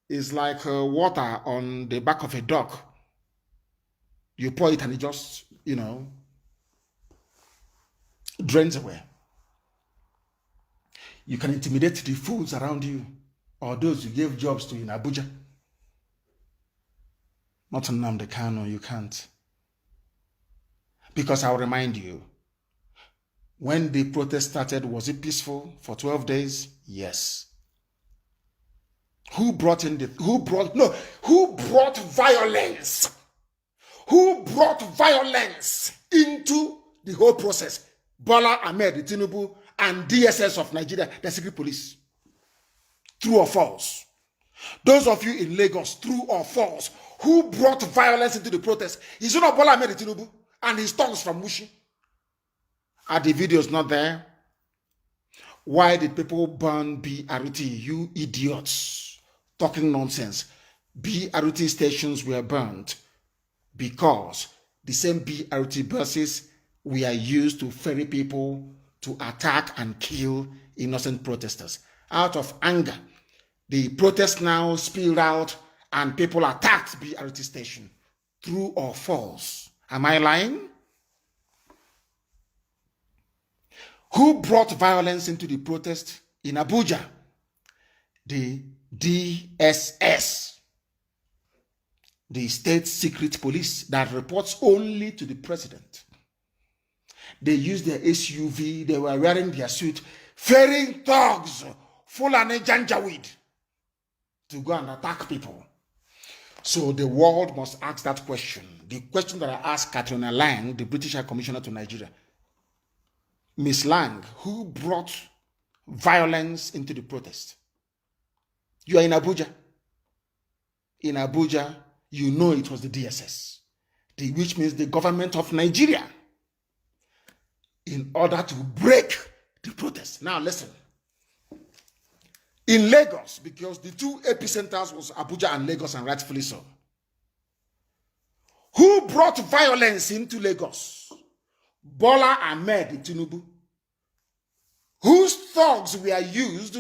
It's like water on the back of a duck. You pour it and it just, drains away. You can intimidate the fools around you or those you gave jobs to in Abuja. Not Nnamdi Kanu, you can't. Because I'll remind you, when the protest started, was it peaceful for 12 days? Yes. Who brought violence? Who brought violence into the whole process? Bola Ahmed Tinubu and DSS of Nigeria, the secret police. True or false? Those of you in Lagos, true or false? Who brought violence into the protest? Is it not Bola Ahmed Tinubu and his thugs from Mushi? Are the videos not there? Why did people burn BRT? You idiots talking nonsense. BRT stations were burned because the same BRT buses were used to ferry people to attack and kill innocent protesters. Out of anger, the protest now spilled out and people attacked BRT station. True or false? Am I lying? Who brought violence into the protest in Abuja? The DSS. the state secret police that reports only to the president. They used their SUV, they were wearing their suit, ferrying thugs, Fulani Janjaweed, to go and attack people. So the world must ask that question. The question that I asked Katrina Lang, the British High Commissioner to Nigeria. Miss Lang, who brought violence into the protest? You are in Abuja. In Abuja, you know it was the DSS, which means the government of Nigeria, in order to break the protest. Now listen. In Lagos, because the two epicenters was Abuja and Lagos, and rightfully so. Who brought violence into Lagos? Bola Ahmed Tinubu. Whose thugs were used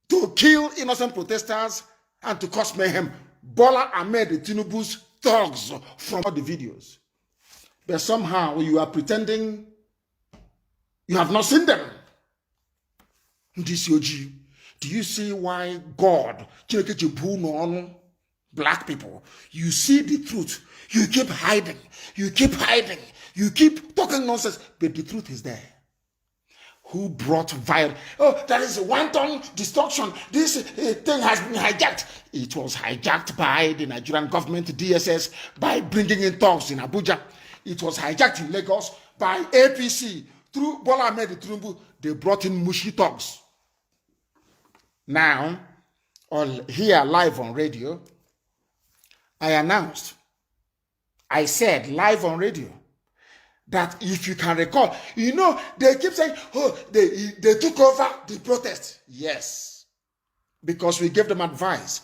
to kill innocent protesters and to cause mayhem? Bola Ahmed Tinubu's thugs from all the videos. But somehow you are pretending you have not seen them. This OG. Do you see why God, black people, you see the truth, you keep hiding, you keep talking nonsense, but the truth is there. Who brought violence? Oh, that is a wanton destruction. This thing has been hijacked. It was hijacked by the Nigerian government, DSS, by bringing in thugs in Abuja. It was hijacked in Lagos by APC. Through Bola Ahmed Tinubu, they brought in Mushi thugs. Now, here live on radio, I said live on radio, that if you can recall, you know, they keep saying, oh, they took over the protest. Yes, because we gave them advice.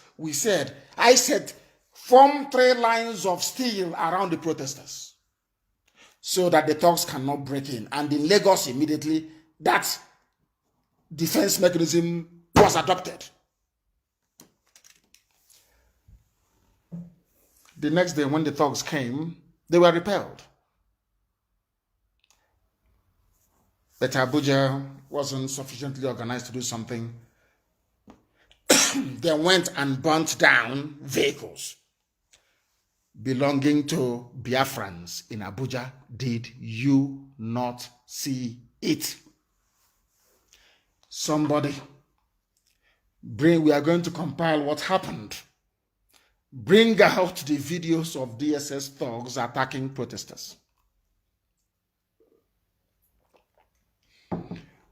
I said, form 3 lines of steel around the protesters so that the thugs cannot break in. And in Lagos, immediately, that defense mechanism was adopted. The next day, when the thugs came, they were repelled. But Abuja wasn't sufficiently organized to do something. They went and burnt down vehicles belonging to Biafrans in Abuja. Did you not see it? Somebody, we are going to compile what happened. Bring out the videos of DSS thugs attacking protesters.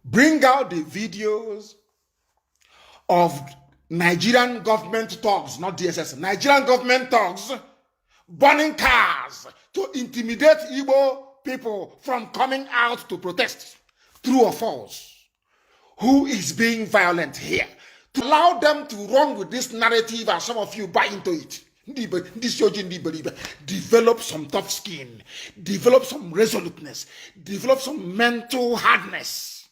Bring out the videos of Nigerian government thugs, not DSS, Nigerian government thugs burning cars to intimidate Igbo people from coming out to protest. True or false? Who is being violent here? To allow them to run with this narrative and some of you buy into it. Develop some tough skin. Develop some resoluteness. Develop some mental hardness.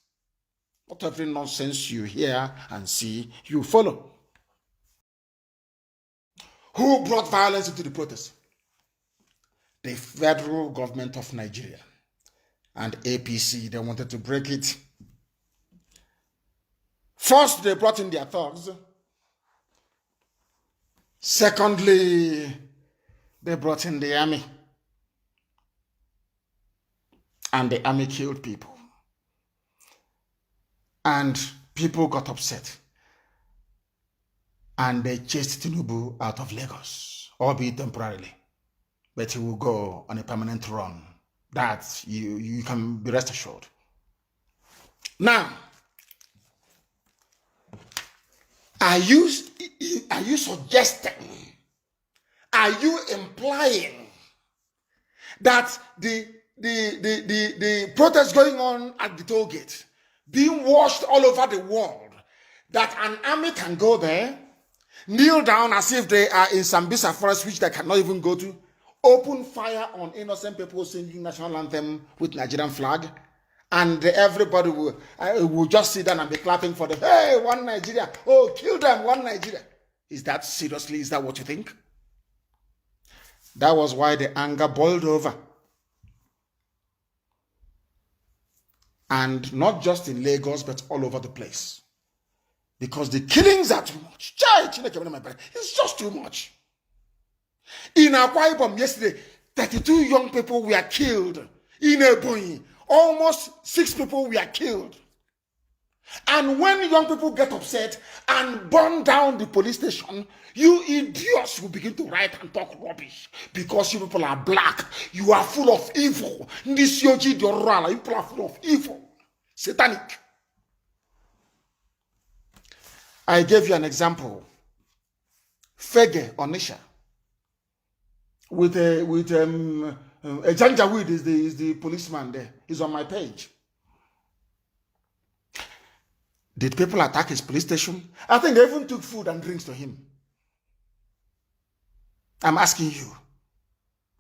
Whatever nonsense you hear and see, you follow. Who brought violence into the protest? The federal government of Nigeria and APC. They wanted to break it. First, they brought in their thugs. Secondly, they brought in the army. And the army killed people. And people got upset. And they chased Tinubu out of Lagos, albeit temporarily. But he will go on a permanent run. That you can be rest assured. Now, are you suggesting, are you implying that the protest going on at the toll gate, being watched all over the world, that an army can go there, kneel down as if they are in Sambisa forest, which they cannot even go to, open fire on innocent people singing national anthem with Nigerian flag, and everybody will just sit down and be clapping for them. Hey, one Nigeria. Oh, kill them, one Nigeria. Is that seriously? Is that what you think? That was why the anger boiled over. And not just in Lagos, but all over the place. Because the killings are too much. It's just too much. In Akwa Ibom yesterday, 32 young people were killed. In Ebonyi, almost 6 people were killed. And when young people get upset and burn down the police station, you idiots will begin to write and talk rubbish because you people are black. You are full of evil. You people are full of evil. Satanic. I gave you an example. Fege Onisha. With a Janjaweed is the policeman there. He's on my page. Did people attack his police station? I think they even took food and drinks to him. I'm asking you.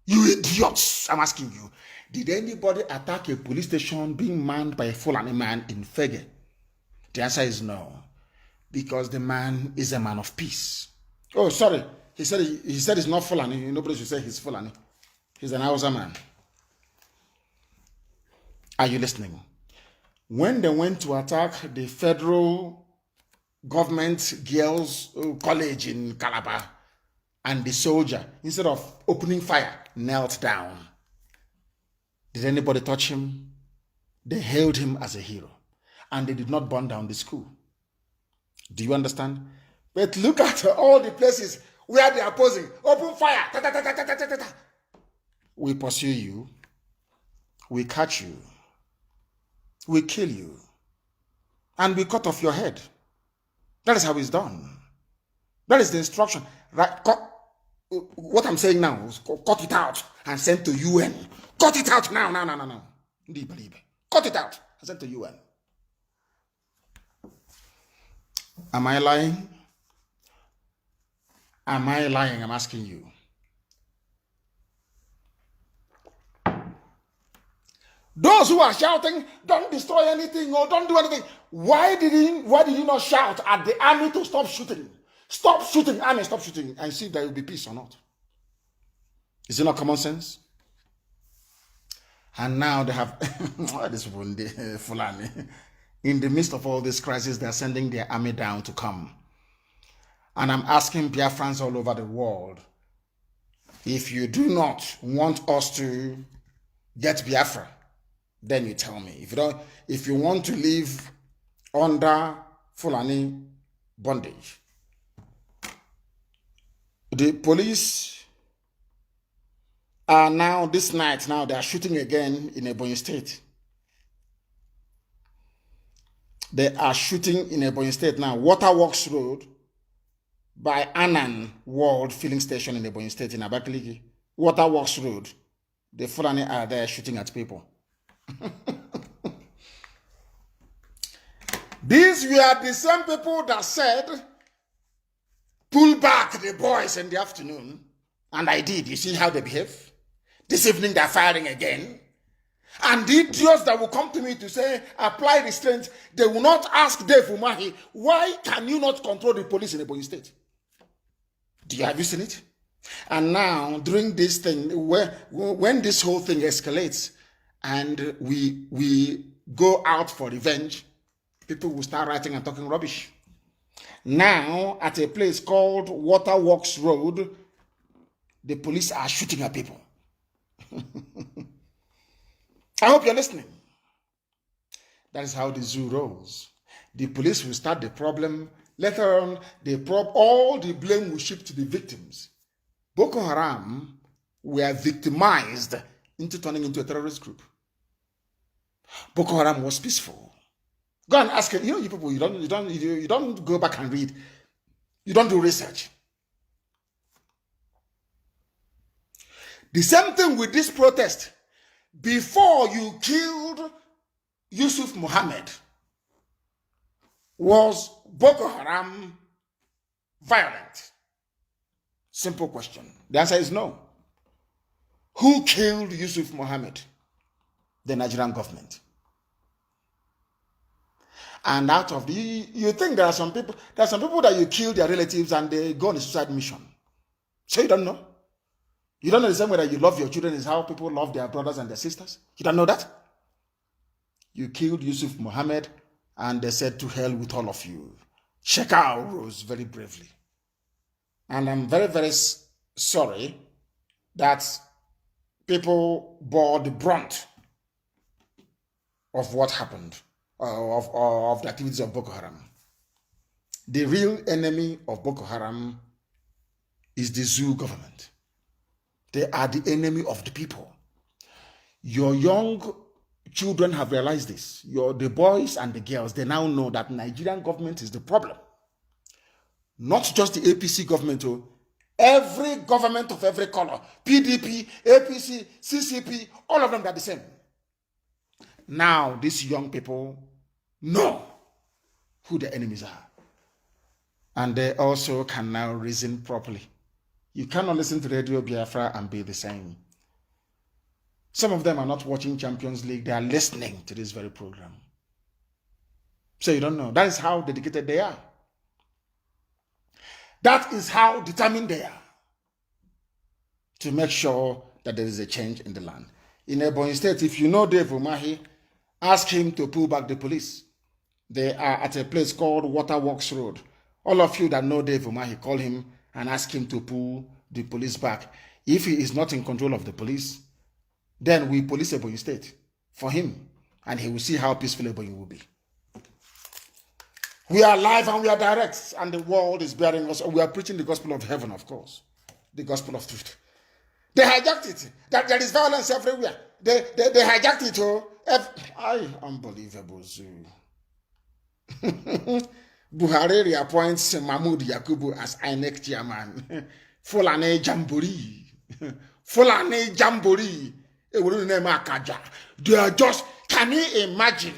You idiots, I'm asking you. Did anybody attack a police station being manned by a Fulani man in Fege? The answer is no. Because the man is a man of peace. Oh, sorry. He said he's not Fulani. Nobody should say he's Fulani. He's an Hausa man. Are you listening? When they went to attack the federal government girls' college in Calabar, and the soldier, instead of opening fire, knelt down. Did anybody touch him? They hailed him as a hero. And they did not burn down the school. Do you understand? But look at all the places where they are opposing. Open fire. Ta, ta, ta, ta, ta, ta, ta, ta. We pursue you. We catch you. We kill you. And we cut off your head. That is how it's done. That is the instruction. Right? What I'm saying now is cut it out and send to UN. Cut it out now. Cut it out and send to UN. Am I lying? Am I lying? I'm asking you. Those who are shouting, don't destroy anything or don't do anything. Why did you not shout at the army to stop shooting? Stop shooting, army, stop shooting, and see if there will be peace or not. Is it not common sense? And now they have this Fulani. In the midst of all this crisis, they are sending their army down to come. And I'm asking Biafrans all over the world, if you do not want us to get Biafra, then you tell me. If you want to live under Fulani bondage, the police are now, this night, now they are shooting again in Ebonyi State. They are shooting in Ebonyi State now. Waterworks Road by Annan World Filling Station in Ebonyi State in Abakaliki. Waterworks Road. The Fulani are there shooting at people. These were the same people that said, pull back the boys in the afternoon. And I did. You see how they behave? This evening they're firing again. And the idiots that will come to me to say, apply restraint, they will not ask Dave Umahi, why can you not control the police in Ebonyi State? Have you seen it? And now, during this thing, when this whole thing escalates and we go out for revenge, people will start writing and talking rubbish. Now, at a place called Waterworks Road, the police are shooting at people. I hope you're listening. That is how the zoo rolls. The police will start the problem. Later on, all the blame will shift to the victims. Boko Haram were victimized into turning into a terrorist group. Boko Haram was peaceful. Go and ask it. You people, you don't go back and read. You don't do research. The same thing with this protest. Before you killed Yusuf Muhammad, was Boko Haram violent? Simple question. The answer is no. Who killed Yusuf Muhammad? The Nigerian government. And out of you think there are some people that you kill their relatives and they go on a suicide mission. So you don't know? You don't know the same way that you love your children is how people love their brothers and their sisters? You don't know that? You killed Yusuf Muhammad and they said to hell with all of you. Shekau rose very bravely. And I'm very, very sorry that people bore the brunt of what happened, of the activities of Boko Haram. The real enemy of Boko Haram is the zoo government. They are the enemy of the people. Your young children have realized this. The boys and the girls, they now know that Nigerian government is the problem. Not just the APC government, every government of every color, PDP, APC, CCP, all of them are the same. Now, these young people know who the enemies are. And they also can now reason properly. You cannot listen to Radio Biafra and be the same. Some of them are not watching Champions League. They are listening to this very program. So you don't know. That is how dedicated they are. That is how determined they are to make sure that there is a change in the land. In Ebonyi State, if you know Dave Umahi, ask him to pull back the police. They are at a place called Waterworks Road. All of you that know Dave Umahi, call him and ask him to pull the police back. If he is not in control of the police, then we police Ebonyi State for him, and he will see how peaceful Ebonyi will be. We are live and we are direct, and the world is bearing us. We are preaching the gospel of heaven, of course, the gospel of truth. They hijacked it. That there is violence everywhere. They hijacked it. Unbelievable. Buhari appoints Mahmoud Yakubu as INEC chairman. Fulani Jamboree. Fulani Jamboree. They are just, can you imagine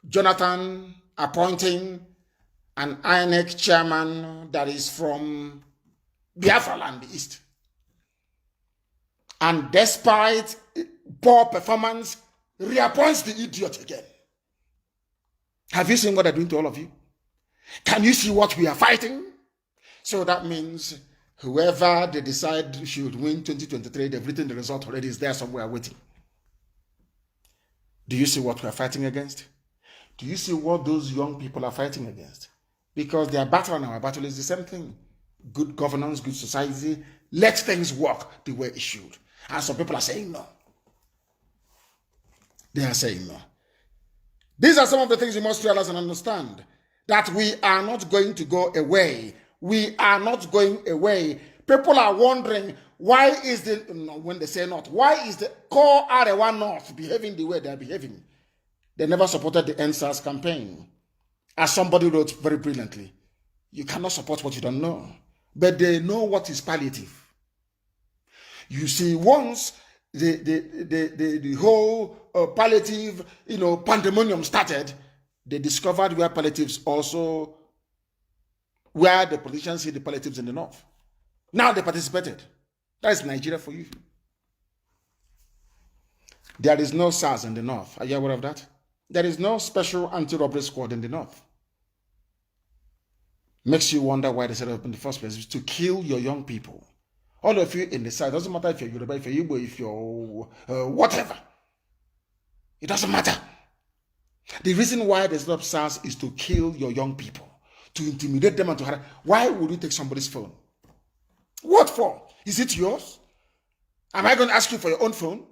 Jonathan appointing an INEC chairman that is from Biafra land, the East? And despite poor performance, reappoints the idiot again. Have you seen what they're doing to all of you? Can you see what we are fighting? So that means whoever they decide should win 2023, they've written the result already, is there somewhere waiting. Do you see what we are fighting against? Do you see what those young people are fighting against? Because their battle and our battle is the same thing. Good governance, good society, let things work the way it should. And some people are saying no. They are saying no. These are some of the things you must realize and understand. That we are not going to go away. We are not going away. People are wondering, why is the, when they say not, why is the core Arewa North behaving the way they are behaving? They never supported the NSAS campaign. As somebody wrote very brilliantly, you cannot support what you don't know. But they know what is palliative. You see, once the whole palliative, pandemonium started, they discovered where palliatives also, where the politicians see the palliatives in the north. Now they participated. That is Nigeria for you. There is no SARS in the north. Are you aware of that? There is no special anti-robbery squad in the north. Makes you wonder why they set it up in the first place. It's to kill your young people. All of you in the side, doesn't matter if you're Yoruba, if you're Igbo, if you're whatever. It doesn't matter. The reason why they set up SARS is to kill your young people, to intimidate them and to harass. Why would you take somebody's phone? What for? Is it yours? Am I going to ask you for your own phone?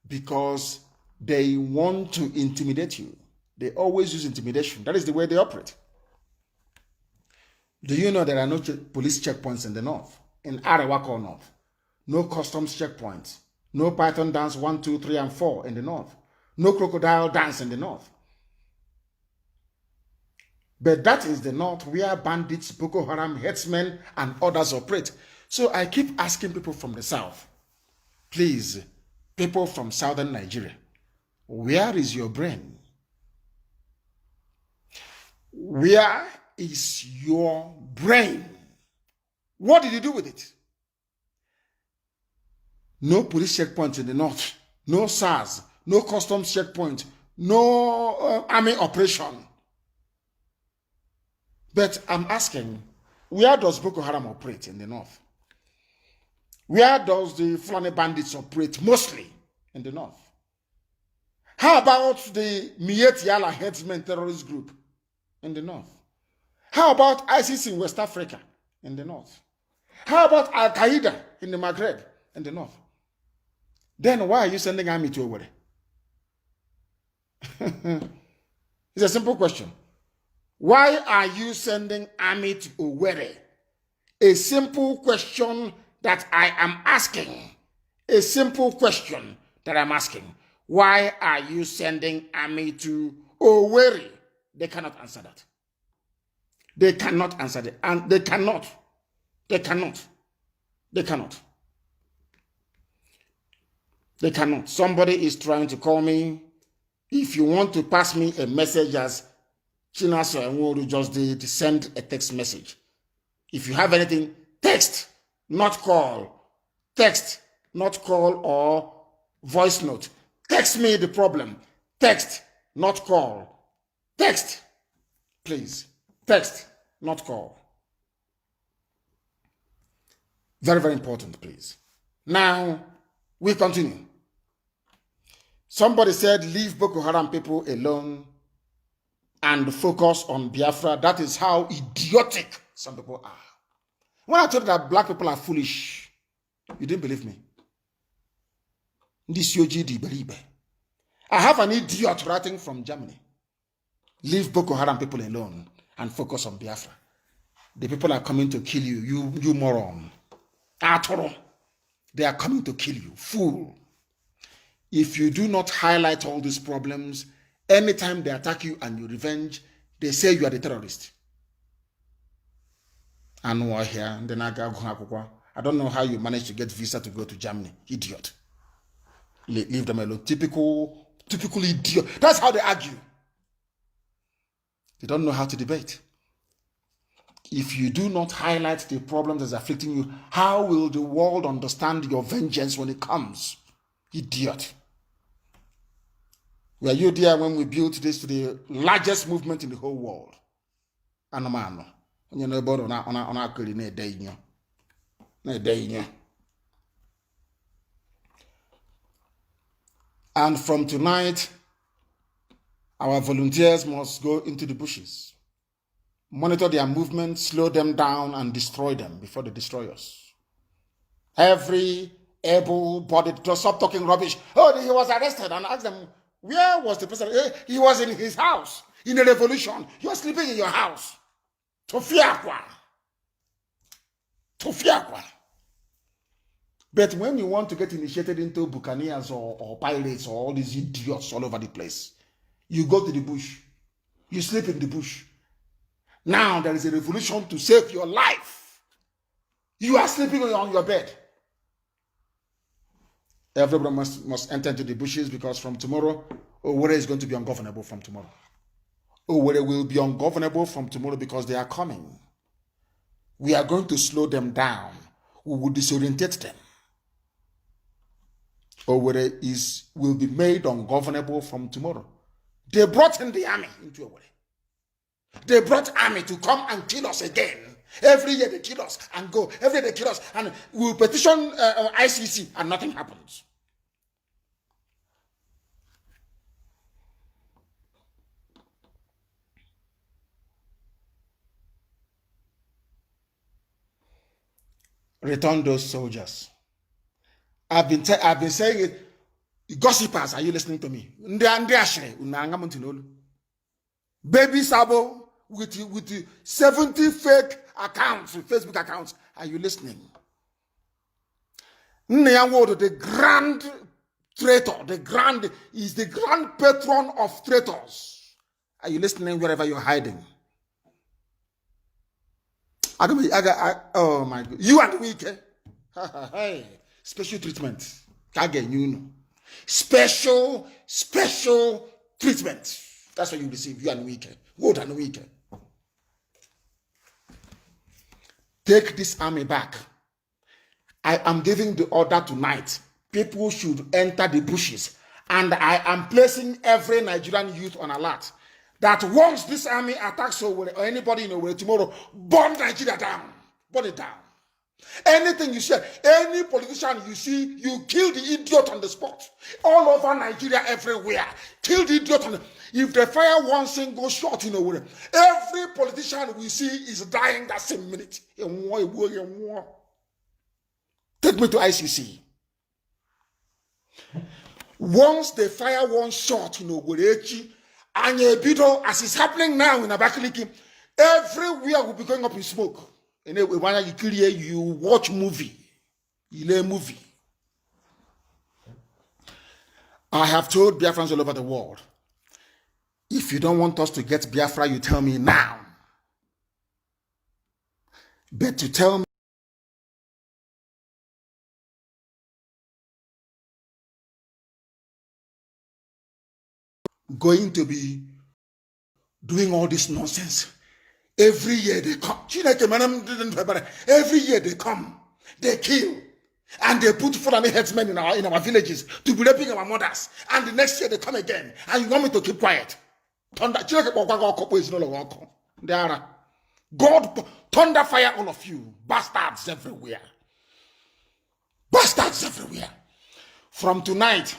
Because they want to intimidate you. They always use intimidation. That is the way they operate. Do you know there are no police checkpoints in the north? In Arawako North. No customs checkpoints. No Python dance 1, 2, 3, and 4 in the north. No crocodile dance in the north. But that is the north where bandits, Boko Haram, headsmen, and others operate. So I keep asking people from the south, please, people from southern Nigeria, where is your brain? Where is your brain? What did you do with it? No police checkpoint in the north, no SARS, no customs checkpoint, no army operation. But I'm asking, where does Boko Haram operate in the north? Where does the Fulani bandits operate mostly in the north? How about the Miet Yala headsmen terrorist group in the north? How about ISIS in West Africa in the north? How about Al Qaeda in the Maghreb in the north? Then why are you sending army to Owerri? It's a simple question. Why are you sending army to Owerri? A simple question that I am asking. A simple question that I'm asking. Why are you sending army to Owerri? They cannot answer that. They cannot answer that. And they cannot. They cannot. They cannot. They cannot. Somebody is trying to call me. If you want to pass me a message as Chinaso Enworu just did, send a text message. If you have anything, text, not call. Text, not call or voice note. Text me the problem. Text, not call. Text, please. Text, not call. Very, very important, please. Now, we continue. Somebody said, leave Boko Haram people alone and focus on Biafra. That is how idiotic some people are. When I told you that black people are foolish, you didn't believe me. I have an idiot writing from Germany. Leave Boko Haram people alone and focus on Biafra. The people are coming to kill you, you moron. They are coming to kill you, fool. If you do not highlight all these problems, anytime they attack you and you revenge, they say you are the terrorist. I know here, then I don't know how you managed to get visa to go to Germany, idiot. Leave them alone. Typical idiot. That's how they argue. They don't know how to debate. If you do not highlight the problems that's afflicting you, how will the world understand your vengeance when it comes? Idiot. Were you there when we built this to the largest movement in the whole world? Anomano. You know about on and from tonight, our volunteers must go into the bushes, monitor their movement, slow them down, and destroy them before they destroy us. Every able-bodied, just stop talking rubbish. Oh, he was arrested, and ask them, where was the person? He was in his house, in a revolution. He was sleeping in your house. Tofiakwa. But when you want to get initiated into buccaneers or pirates or all these idiots all over the place, you go to the bush. You sleep in the bush. Now there is a revolution to save your life. You are sleeping on your bed. Everybody must enter into the bushes because from tomorrow, Owerri is going to be ungovernable from tomorrow. Owerri will be ungovernable from tomorrow because they are coming. We are going to slow them down. We will disorientate them. Owerri will be made ungovernable from tomorrow. They brought in the army into Owerri. They brought army to come and kill us again. Every year they kill us and go. Every day they kill us and we will petition ICC and nothing happens. Return those soldiers. I've been saying it. Gossipers, are you listening to me? Baby Sabo with 70 fake accounts, Facebook accounts. Are you listening? The grand traitor, is the grand patron of traitors. Are you listening wherever you're hiding? Oh my God. You and Wike. Hey, special treatment. Special treatment. That's what you receive, you and Wike. Good and Wike. Take this army back. I am giving the order tonight. People should enter the bushes. And I am placing every Nigerian youth on alert that once this army attacks Owerri or anybody in Owerri tomorrow, burn Nigeria down. Burn it down. Anything you say, any politician you see, you kill the idiot on the spot. All over Nigeria, everywhere. Kill the idiot if they fire one single shot in Owerri, every politician we see is dying that same minute. Take me to ICC. Once they fire one shot in Ogorechi, and a bido, as is happening now in Abakaliki, everywhere will be going up in smoke. And when you clear, you watch movie. You lay movie. I have told Biafrans all over the world, if you don't want us to get Biafra, you tell me now. But to tell me going to be doing all this nonsense. Every year they come. Every year they come. They kill. And they put Fulani headsmen in our villages to be raping our mothers. And the next year they come again. And you want me to keep quiet? God, thunder fire all of you. Bastards everywhere. Bastards everywhere. From tonight,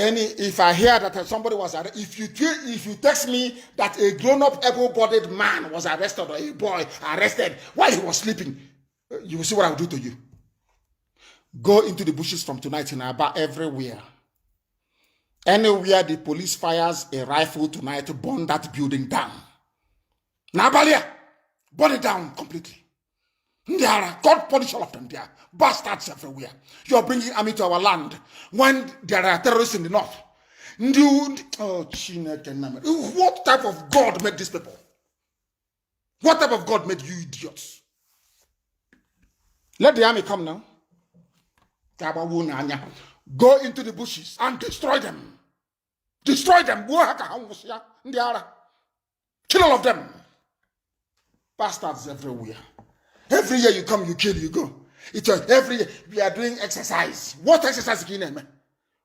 if I hear that somebody was arrested, if you text me that a grown-up able-bodied man was arrested or a boy arrested while he was sleeping, you will see what I will do to you. Go into the bushes from tonight in Aba, everywhere. Anywhere the police fires a rifle tonight, burn that building down. Nabalia, burn it down completely. God punish all of them there. Bastards everywhere. You are bringing army to our land when there are terrorists in the north. What type of God made these people? What type of God made you idiots? Let the army come now. Go into the bushes and destroy them. Destroy them. Kill all of them. Bastards everywhere. Every year you come, you kill, you go. Every year we are doing exercise. What exercise can you name?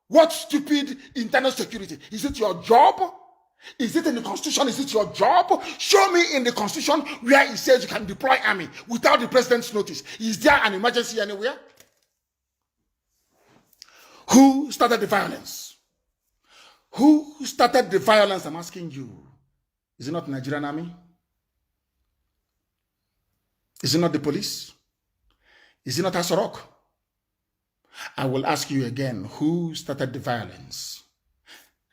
What stupid internal security? Is it your job? Is it in the constitution? Is it your job? Show me in the constitution where it says you can deploy army without the president's notice. Is there an emergency anywhere? Who started the violence? Who started the violence? I'm asking you. Is it not the Nigerian army? Is it not the police? Is it not Asorok? I will ask you again, who started the violence?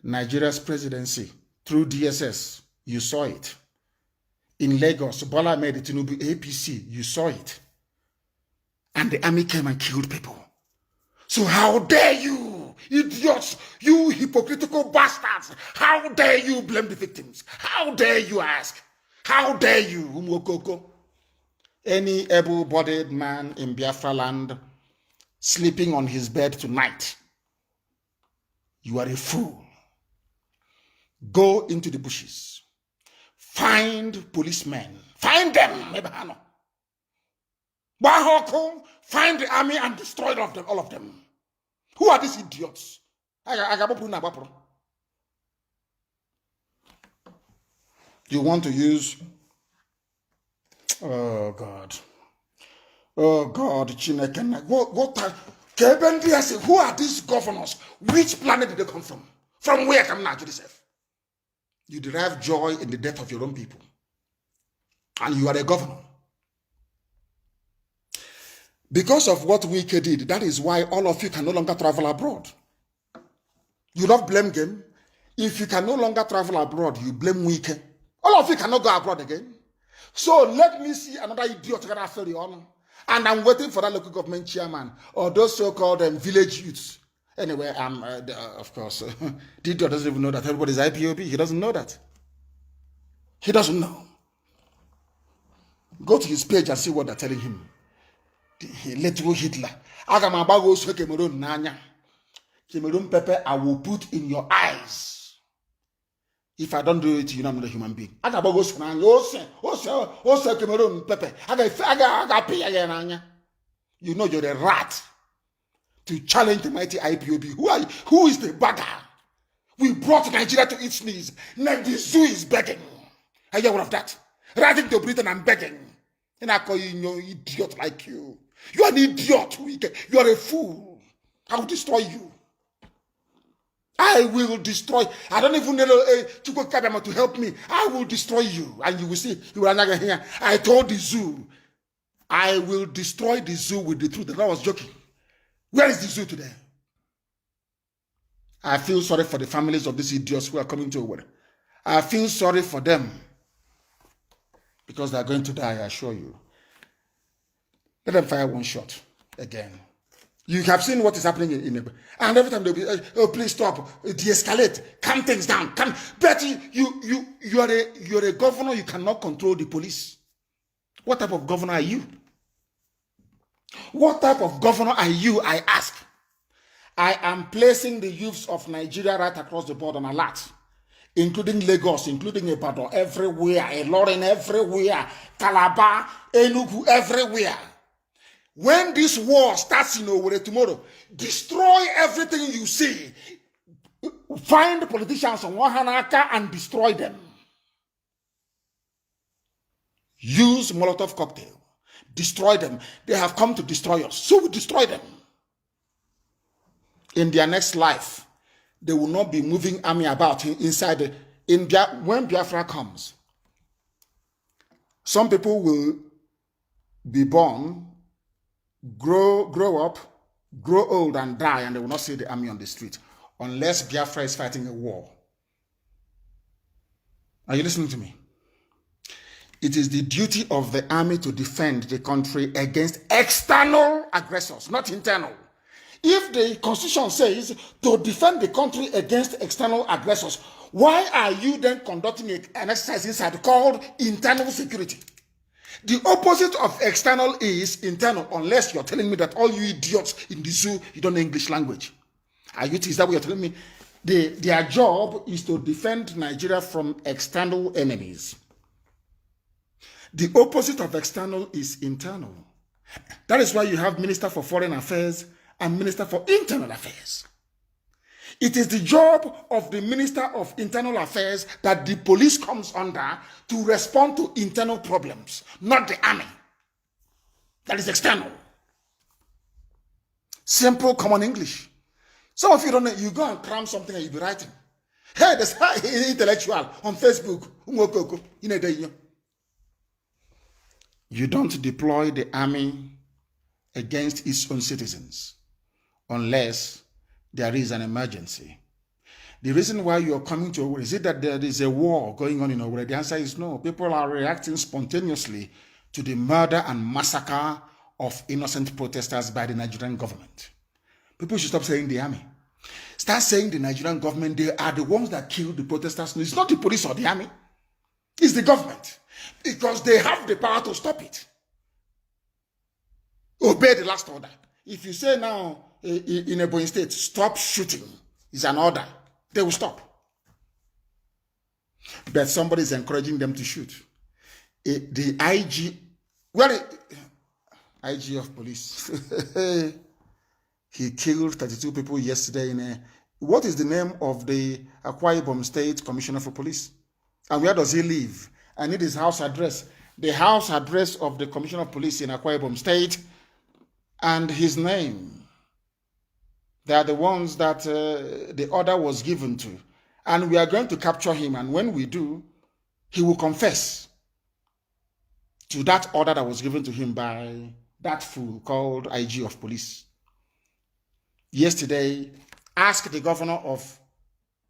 Nigeria's presidency through DSS, you saw it. In Lagos, Bola made it Tinubu APC, you saw it. And the army came and killed people. So how dare you, idiots, you hypocritical bastards, how dare you blame the victims? How dare you ask? How dare you, Umokoko? Any able-bodied man in Biafra land sleeping on his bed tonight, you are a fool. Go into the bushes. Find policemen. Find them. Find the army and destroy all of them. Who are these idiots? You want to use... Oh God. Oh God, Chineke. Who are these governors? Which planet did they come from? From where come now to yourself? You derive joy in the death of your own people. And you are a governor. Because of what Wike did, that is why all of you can no longer travel abroad. You love blame game. If you can no longer travel abroad, you blame Wike. All of you cannot go abroad again. So let me see another idiot that I feel on. And I'm waiting for that local government chairman or those so-called village youths. Anyway, of course, the idiot doesn't even know that everybody's IPOB. He doesn't know that. He doesn't know. Go to his page and see what they're telling him. Little Hitler. Cameroon pepper, I will put in your eyes. If I don't do it, you're not a human being. You know you're a rat to challenge the mighty IPOB. Who is the bagger? We brought Nigeria to its knees. Now the zoo is begging. Are you aware of that? Riding to Britain and begging. And I call you no idiot like you. You are an idiot. You are a fool. I will destroy you. I will destroy. I don't even know Chuko Kabama to help me. I will destroy you. And you will see. You will not hear. I told the zoo. I will destroy the zoo with the truth. That I was joking. Where is the zoo today? I feel sorry for the families of these idiots who are coming to Owerri. I feel sorry for them because they are going to die, I assure you. Let them fire one shot again. You have seen what is happening in and every time they'll be, oh, please stop, de-escalate, calm things down, calm. But you're a governor, you cannot control the police. What type of governor are you? What type of governor are you, I ask? I am placing the youths of Nigeria right across the board on alert, including Lagos, including Ibadan, everywhere, Ilorin, everywhere, Calabar, Enugu, everywhere. When this war starts in Owerri tomorrow, destroy everything you see. Find the politicians on Wahanaka and destroy them. Use Molotov cocktail. Destroy them. They have come to destroy us, so we destroy them. In their next life, they will not be moving army about inside. When Biafra comes, some people will be born, grow up, grow old and die, and they will not see the army on the street unless Biafra is fighting a war. Are you listening to me? It is the duty of the army to defend the country against external aggressors, not internal. If the constitution says to defend the country against external aggressors, why are you then conducting an exercise inside called internal security? The opposite of external is internal, unless you're telling me that all you idiots in the zoo, you don't know English language. Is that what you're telling me? Their job is to defend Nigeria from external enemies. The opposite of external is internal. That is why you have Minister for Foreign Affairs and Minister for Internal Affairs. It is the job of the Minister of Internal Affairs that the police comes under to respond to internal problems, not the army. That is external. Simple common English. Some of you don't know, you go and cram something and you be writing. Hey, there's an intellectual on Facebook. You don't deploy the army against its own citizens unless there is an emergency. The reason why you are coming to Owerri, is it that there is a war going on in Owerri? The answer is no. People are reacting spontaneously to the murder and massacre of innocent protesters by the Nigerian government. People should stop saying the army. Start saying the Nigerian government. They are the ones that killed the protesters. No, it's not the police or the army. It's the government. Because they have the power to stop it. Obey the last order. If you say now in a Ebonyi state, stop shooting, is an order, they will stop. But somebody is encouraging them to shoot. The IG, IG of police, he killed 32 people yesterday in a, what is the name of the Akwa Ibom State Commissioner for Police? And where does he live? I need his house address. The house address of the Commissioner of Police in Akwa Ibom State and his name. They are the ones that the order was given to. And we are going to capture him. And when we do, he will confess to that order that was given to him by that fool called IG of Police. Yesterday, ask the governor of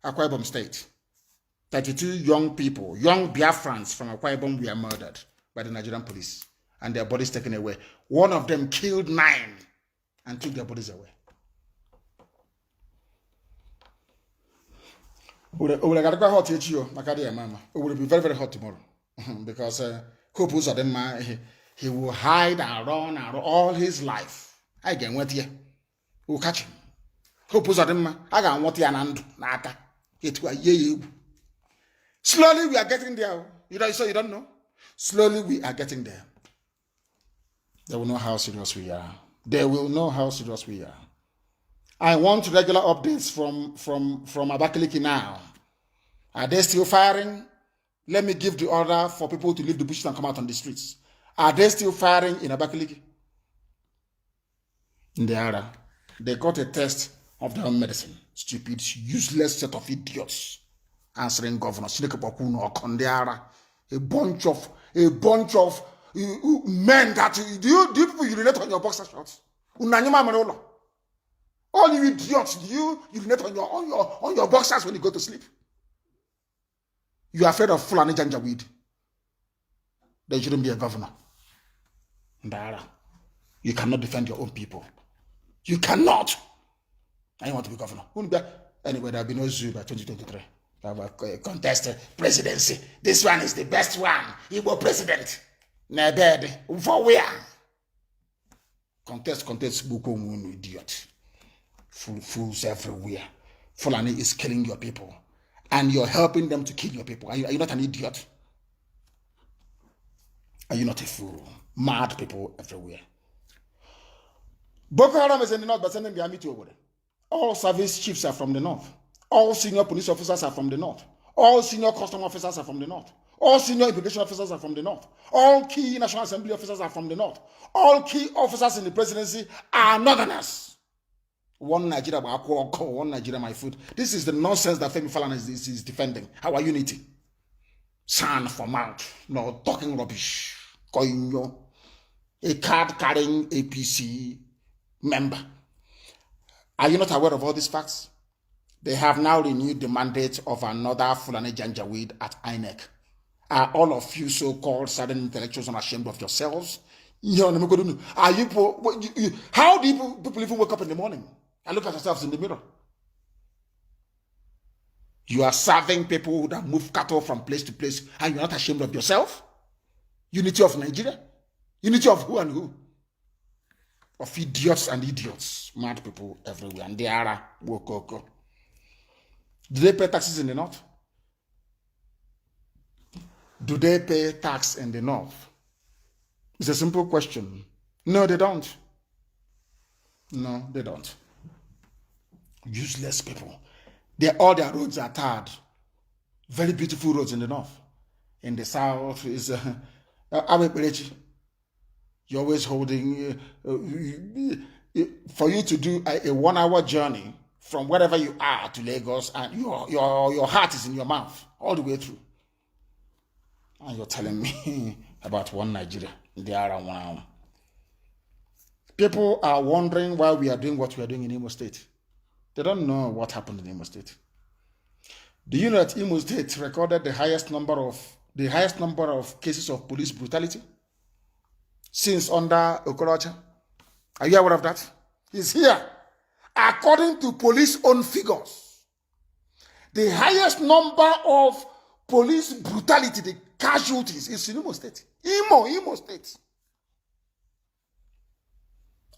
Akwa Ibom State. 32 young people, young Biafrans from Akwa Ibom were murdered by the Nigerian police and their bodies taken away. One of them killed 9 and took their bodies away. It will be very, very hot tomorrow because Hope he will hide and run all his life. I can wait here. We'll catch him. Hope I can want Naka. It was ye. Slowly we are getting there. So you don't know? Slowly we are getting there. They will know how serious we are. They will know how serious we are. I want regular updates from Abakaliki now. Are they still firing? Let me give the order for people to leave the bushes and come out on the streets. Are they still firing in Abakaliki? They are. They got a test of their own medicine. Stupid, useless set of idiots answering governors. A bunch of men that do you people urinate on your boxer shorts? All you idiots, do you urinate on your boxers when you go to sleep? You are afraid of Fulani Janjaweed. Then you shouldn't be a governor. Ndara, you cannot defend your own people. You cannot. I want to be governor. Anyway, there'll be no zoo by 2023. Have a contested presidency. This one is the best one. Igbo president. Nebed. For where? Contest, Buko, idiot. Fools everywhere. Fulani is killing your people. And you're helping them to kill your people. Are you not an idiot? Are you not a fool? Mad people everywhere. Boko Haram is in the north, but sending the army to over there. All service chiefs are from the north. All senior police officers are from the north. All senior custom officers are from the north. All senior immigration officers are from the north. All key National Assembly officers are from the north. All key officers in the presidency are northerners. One Nigeria, one Nigeria, my food. This is the nonsense that Femi Falana is defending. Our unity. Sound for mouth. No talking rubbish. A card carrying APC member. Are you not aware of all these facts? They have now renewed the mandate of another Fulani Janjaweed at INEC. Are all of you so-called southern intellectuals unashamed of yourselves? Are you? How do people even wake up in the morning and look at yourselves in the mirror? You are serving people that move cattle from place to place, and you're not ashamed of yourself? Unity of Nigeria? Unity of who and who? Of idiots and idiots, mad people everywhere, and they are wokoko. Do they pay taxes in the north? Do they pay tax in the north? It's a simple question. No, they don't. No, they don't. Useless people. All their roads are tarred. Very beautiful roads in the north. In the south is you're always holding for you to do a 1 hour journey from wherever you are to Lagos, and your heart is in your mouth all the way through. And you're telling me about one Nigeria. They are one. People are wondering why we are doing what we are doing in Imo State. They don't know what happened in Imo State. Do you know that Imo State recorded the highest number of cases of police brutality since under Okorocha? Are you aware of that? It's here. According to police own figures, the highest number of police brutality, the casualties, is in Imo State. Imo State.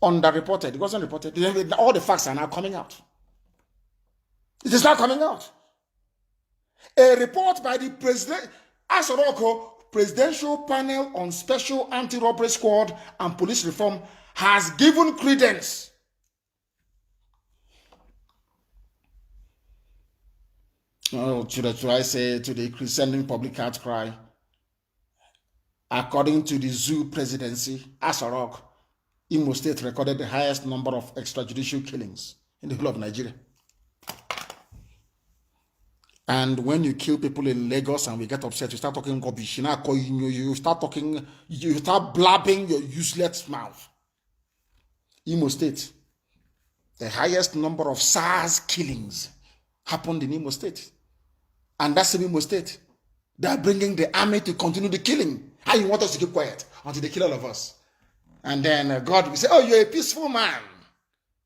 Underreported. It wasn't reported. All the facts are now coming out. It is not coming out. A report by the president, Asoroko Presidential Panel on Special Anti-Robbery Squad and Police Reform has given credence should I say to the crescending public outcry. According to the zoo presidency, Asorok, Imo State recorded the highest number of extrajudicial killings in the whole of Nigeria. And when you kill people in Lagos and we get upset, you start talking rubbish. You start blabbing your useless mouth. Imo State, the highest number of SARS killings happened in Imo State. And that's in Imo State. They're bringing the army to continue the killing. How you want us to keep quiet until they kill all of us? And then God will say, oh, you're a peaceful man.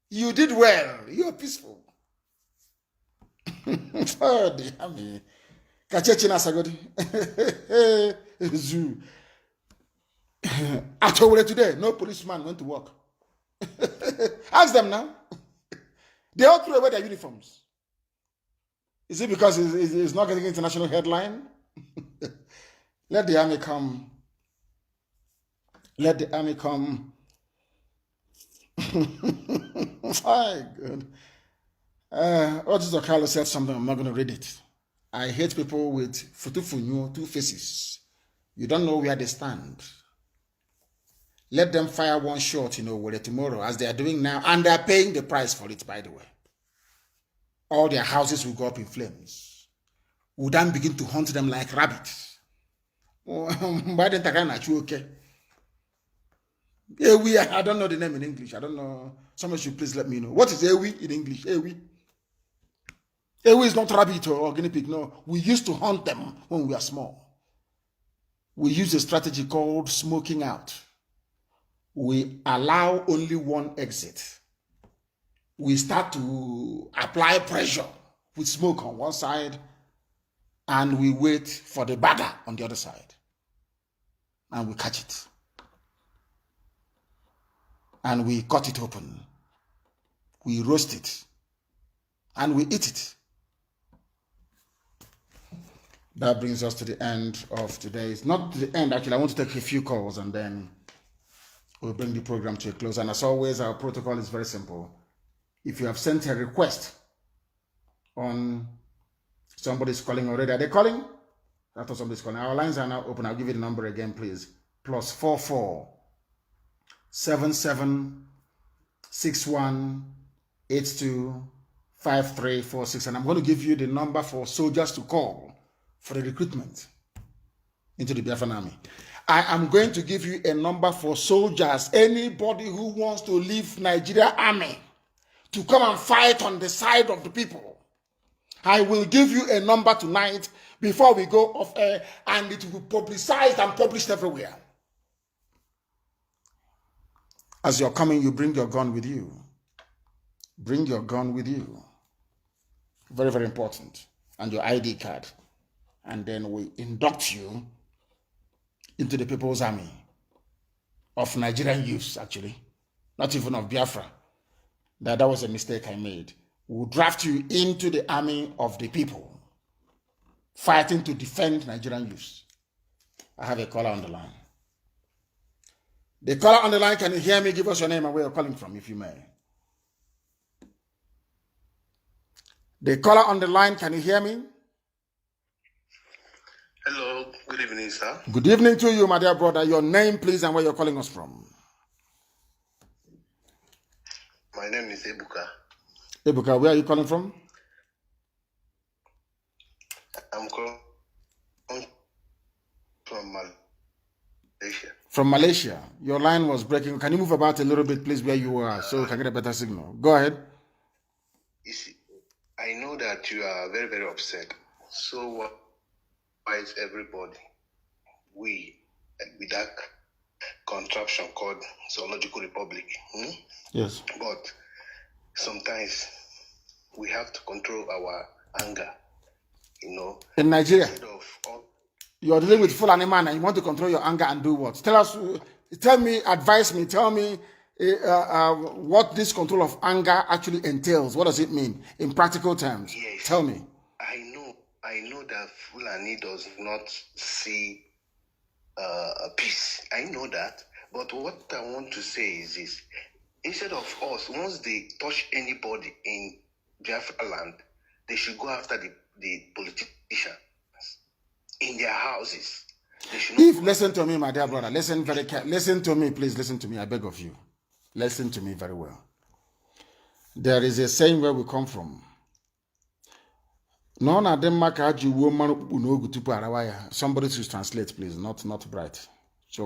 You did well. You're peaceful. Oh, dear me. Kachechina Sagodi. Zoo. At Owerri today, no policeman went to work. Ask them now. They all threw away their uniforms. Is it because it's not getting international headline? Let the army come. Let the army come. My God. Otis Okalo said something, I'm not going to read it. I hate people with futufunyo, two faces. You don't know where they stand. Let them fire one shot, Owerri tomorrow, as they are doing now, and they are paying the price for it, by the way. All their houses will go up in flames. We'll then begin to hunt them like rabbits. By the time okay. Ewi, I don't know the name in English. I don't know. Someone should please let me know. What is Ewi in English? Ewi. Ewi is not rabbit or guinea pig. No, we used to hunt them when we were small. We use a strategy called smoking out. We allow only one exit. We start to apply pressure with smoke on one side, and we wait for the bagger on the other side. And we catch it. And we cut it open. We roast it. And we eat it. That brings us to the end of today's, not to the end, actually, I want to take a few calls and then we'll bring the program to a close. And as always, our protocol is very simple. If you have sent a request on somebody's calling already, are they calling? I thought somebody's calling. Our lines are now open. I'll give you the number again, please. +44 77 61 82 5346. And I'm going to give you the number for soldiers to call for the recruitment into the Biafran army. I am going to give you a number for soldiers, anybody who wants to leave Nigeria army to come and fight on the side of the people. I will give you a number tonight before we go off air, and it will be publicized and published everywhere. As you're coming, you bring your gun with you. Bring your gun with you. Very, very important. And your ID card. And then we induct you into the People's Army of Nigerian youths, actually. Not even of Biafra. That was a mistake I made. We'll draft you into the army of the people, fighting to defend Nigerian youths. I have a caller on the line. The caller on the line, can you hear me? Give us your name and where you're calling from, if you may. The caller on the line, can you hear me? Hello, good evening, sir. Good evening to you, my dear brother. Your name, please, and where you're calling us from. My name is Ebuka. Ebuka, where are you calling from? I'm calling from Malaysia. From Malaysia. Your line was breaking. Can you move about a little bit, please, where you are, so we can get a better signal? Go ahead. You see, I know that you are very, very upset. So why is everybody, with that contraption called Zoological Republic? Yes. But sometimes we have to control our anger, In Nigeria, you're dealing with full animal and you want to control your anger and do what? Tell me, advise me, tell me what this control of anger actually entails. What does it mean in practical terms? Yes. Tell me. I know that Fulani does not see peace. I know that. But what I want to say is this. Instead of us, once they touch anybody in Biafra land, they should go after the politicians in their houses. Listen to me, my dear brother. Listen to me, please. Listen to me. I beg of you. Listen to me very well. There is a saying where we come from. Somebody should translate, please. Not bright. Do you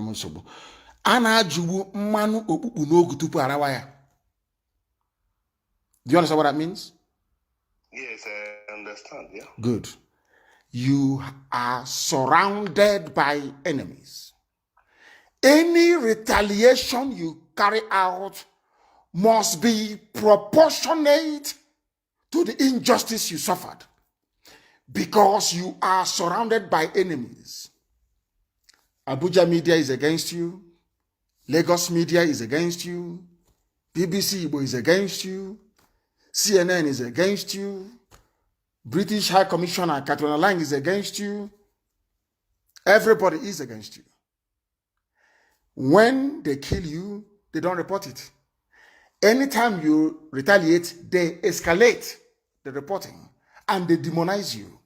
understand what that means? Yes, I understand. Yeah. Good. You are surrounded by enemies. Any retaliation you carry out must be proportionate to the injustice you suffered, because you are surrounded by enemies. Abuja media is against you. Lagos media is against you. BBC Igbo is against you. CNN is against you. British High Commissioner Katrina Lang is against you. Everybody is against you. When they kill you, they don't report it. Anytime you retaliate, they escalate the reporting and they demonize you.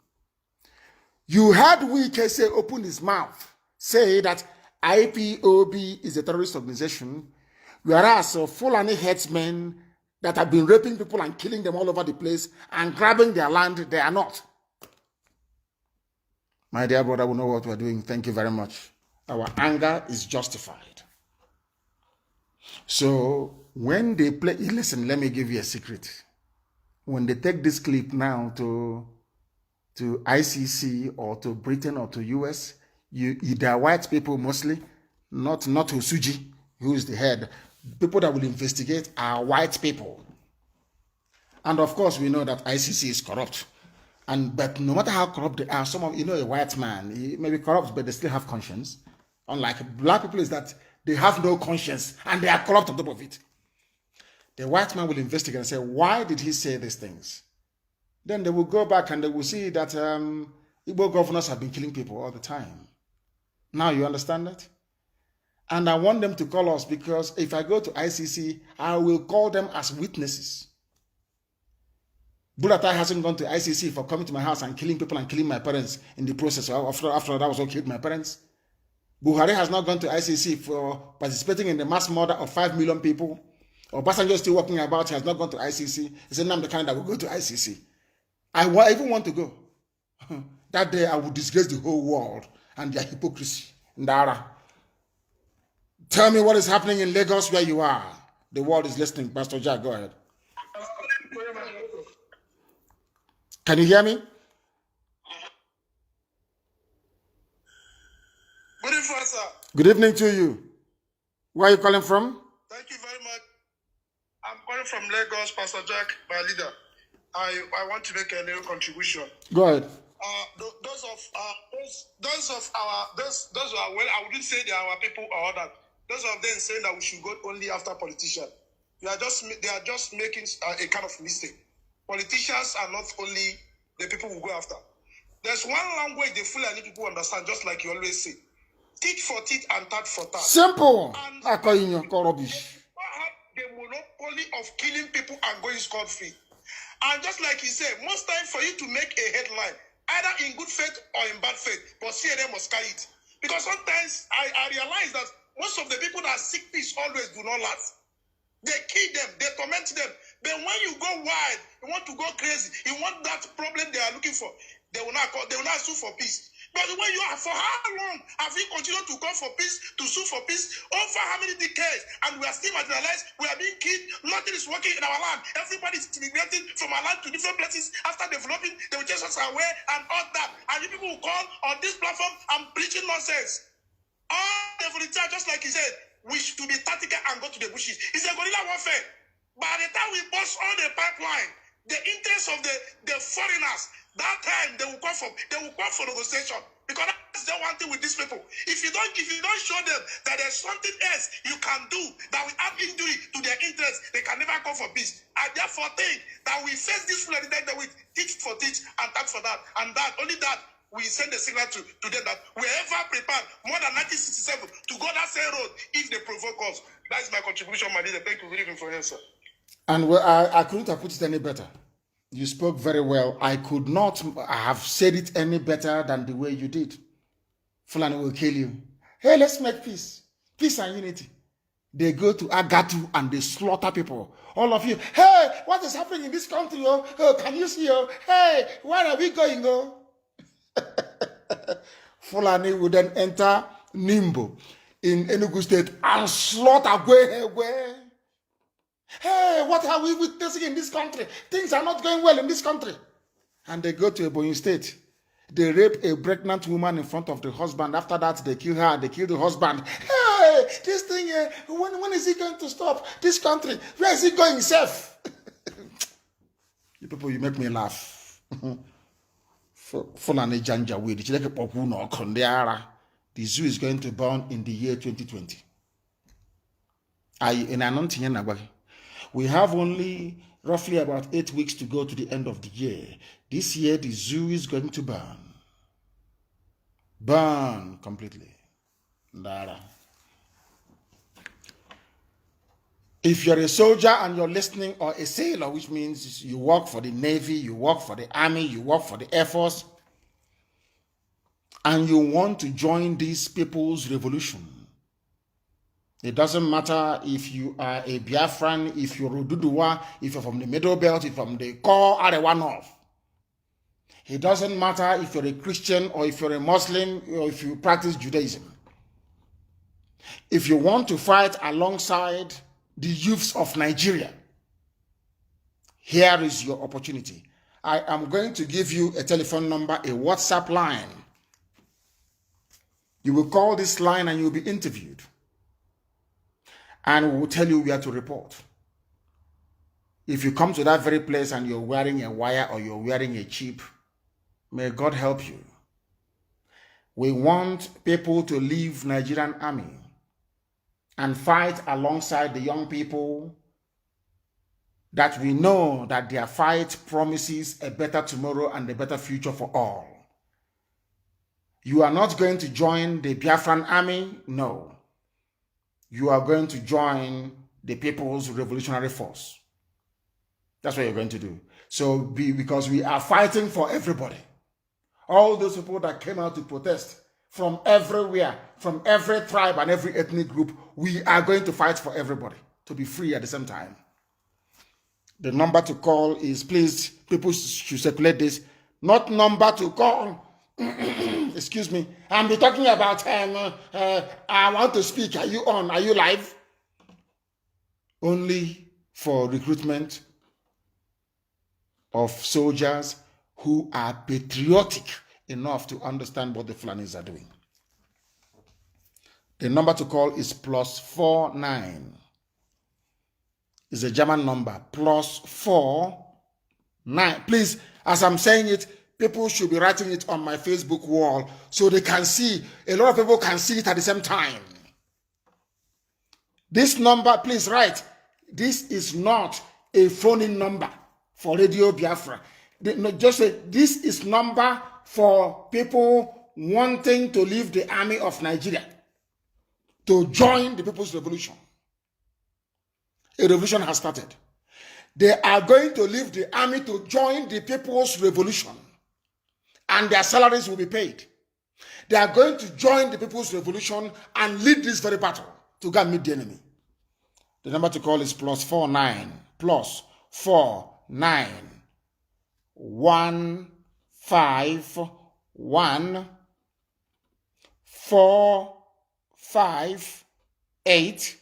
You heard Wike say, open his mouth, say that IPOB is a terrorist organization, whereas Fulani headsmen that have been raping people and killing them all over the place and grabbing their land, they are not. My dear brother, we know what we're doing. Thank you very much. Our anger is justified. So when they play, listen, let me give you a secret. When they take this clip now to ICC or to Britain or to US, they are white people mostly, not Osuji, who is the head. People that will investigate are white people. And of course, we know that ICC is corrupt. But no matter how corrupt they are, some of a white man, he may be corrupt, but they still have conscience. Unlike black people, is that they have no conscience and they are corrupt on top of it. The white man will investigate and say, why did he say these things? Then they will go back and they will see that Igbo governors have been killing people all the time. Now you understand that? And I want them to call us, because if I go to ICC, I will call them as witnesses. Buratai hasn't gone to ICC for coming to my house and killing people and killing my parents in the process. After that was all killed my parents. Buhari has not gone to ICC for participating in the mass murder of 5 million people. Obasanjo is still walking about, he has not gone to ICC. He said, I'm the kind that will go to ICC. I even want to go. That day I will disgrace the whole world and their hypocrisy. Ndara. Tell me what is happening in Lagos where you are. The world is listening. Pastor Jack, go ahead. Can you hear me? Good evening, sir. Good evening to you. Where are you calling from? Thank you very much. I'm calling from Lagos, Pastor Jack, my leader. I want to make a little contribution. Go ahead. Those who are, well, I wouldn't say they are our people or that. Those of them saying that we should go only after politicians. They are just making a kind of mistake. Politicians are not only the people we go after. There's one language the Fulani people understand, just like you always say. Tit for tit and tat for tat. Simple. And I call you rubbish. have the monopoly of killing people and going scot-free. And just like he said, most time for you to make a headline, either in good faith or in bad faith, but CNN must carry it. Because sometimes I realize that most of the people that seek peace always do not last. They kill them, they torment them. But when you go wild, you want to go crazy, you want that problem they are looking for, they will not sue for peace. But when you are, for how long have we continued to call for peace, to sue for peace? Over how many decades? And we are still marginalized, we are being killed, nothing is working in our land. Everybody is migrating from our land to different places. After developing, they will chase us away and all that. And you people will call on this platform and preaching nonsense. All the volunteers, just like he said, we should be tactical and go to the bushes. It's a guerrilla warfare. By the time we bust all the pipeline, the interest of the foreigners, that time they will call for negotiation. Because that's the one thing with these people. If you don't show them that there's something else you can do that will add injury to their interest, they can never call for peace. I therefore think that we face this fully that with teach for teach and that for that. And that only that we send a signal to them that we ever prepared more than 1967 to go that same road if they provoke us. That is my contribution, my leader. Thank you very much for your answer. And I couldn't have put it any better. You spoke very well. I could not have said it any better than the way you did. Fulani will kill you. Hey, let's make peace. Peace and unity. They go to Agatu and they slaughter people. All of you, hey, what is happening in this country? Oh, can you see? Oh, hey, where are we going? Oh? Fulani would then enter Nimbo in Enugu State and slaughter where. Hey, what are we witnessing in this country? Things are not going well in this country. And they go to Ebonyi State. They rape a pregnant woman in front of the husband. After that, they kill her. They kill the husband. Hey, this thing, when is it going to stop? This country, where is it going, safe? You people, you make me laugh. Fulani Janja Weed. The zoo is going to burn in the year 2020. We have only roughly about 8 weeks to go to the end of the year. This year, the zoo is going to burn. Burn completely. Dara. If you're a soldier and you're listening, or a sailor, which means you work for the Navy, you work for the Army, you work for the Air Force, and you want to join this people's revolution, it doesn't matter if you are a Biafran, if you're Oduduwa, if you're from the Middle Belt, if you're from the core Arewa North. It doesn't matter if you're a Christian or if you're a Muslim or if you practice Judaism. If you want to fight alongside the youths of Nigeria, here is your opportunity. I am going to give you a telephone number, a WhatsApp line. You will call this line and you will be interviewed. And we will tell you where to report. If you come to that very place and you're wearing a wire or you're wearing a chip, may God help you. We want people to leave Nigerian army and fight alongside the young people that we know that their fight promises a better tomorrow and a better future for all. You are not going to join the Biafran army, no. You are going to join the People's Revolutionary Force. That's what you're going to do. So because we are fighting for everybody. All those people that came out to protest from everywhere, from every tribe and every ethnic group, we are going to fight for everybody to be free at the same time. The number to call is, please, people should circulate this, not number to call. Excuse me. I'm talking about, I want to speak. Are you on? Are you live? Only for recruitment of soldiers who are patriotic enough to understand what the Fulanis are doing. The number to call is +49. It's a German number. +49. Please, as I'm saying it, people should be writing it on my Facebook wall so they can see. A lot of people can see it at the same time. This number, please write. This is not a phone-in number for Radio Biafra. Just say, this is number for people wanting to leave the army of Nigeria to join the People's Revolution. A revolution has started. They are going to leave the army to join the People's Revolution, and their salaries will be paid. They are going to join the People's Revolution and lead this very battle to go and meet the enemy. The number to call is +49 +49 151 458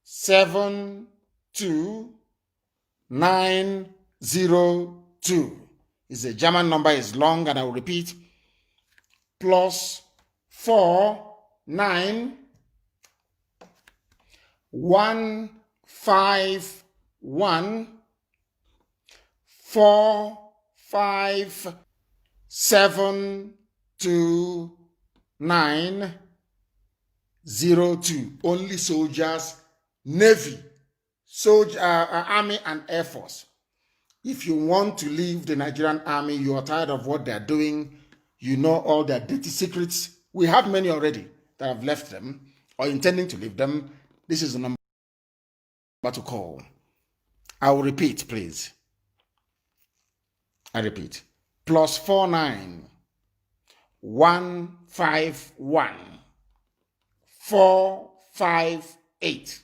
72902. It's a German number, is long, and I will repeat. +49 151 4572902. Only soldiers, Navy, Army and Air Force. If you want to leave the Nigerian army, you are tired of what they're doing, you know all their dirty secrets. We have many already that have left them or intending to leave them. This is the number to call. I will repeat, please. I repeat. +49 151 458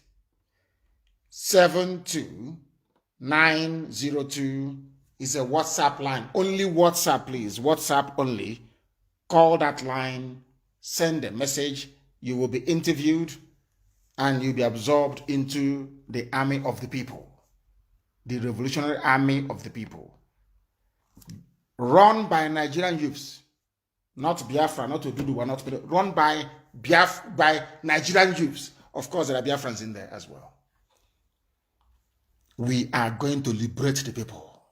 72902 is a WhatsApp line. Only WhatsApp, please. WhatsApp only. Call that line. Send a message. You will be interviewed and you'll be absorbed into the army of the people. The revolutionary army of the people. Run by Nigerian youths. Not Biafra, not Oduduwa, not run by Nigerian youths. Of course, there are Biafrans in there as well. We are going to liberate the people.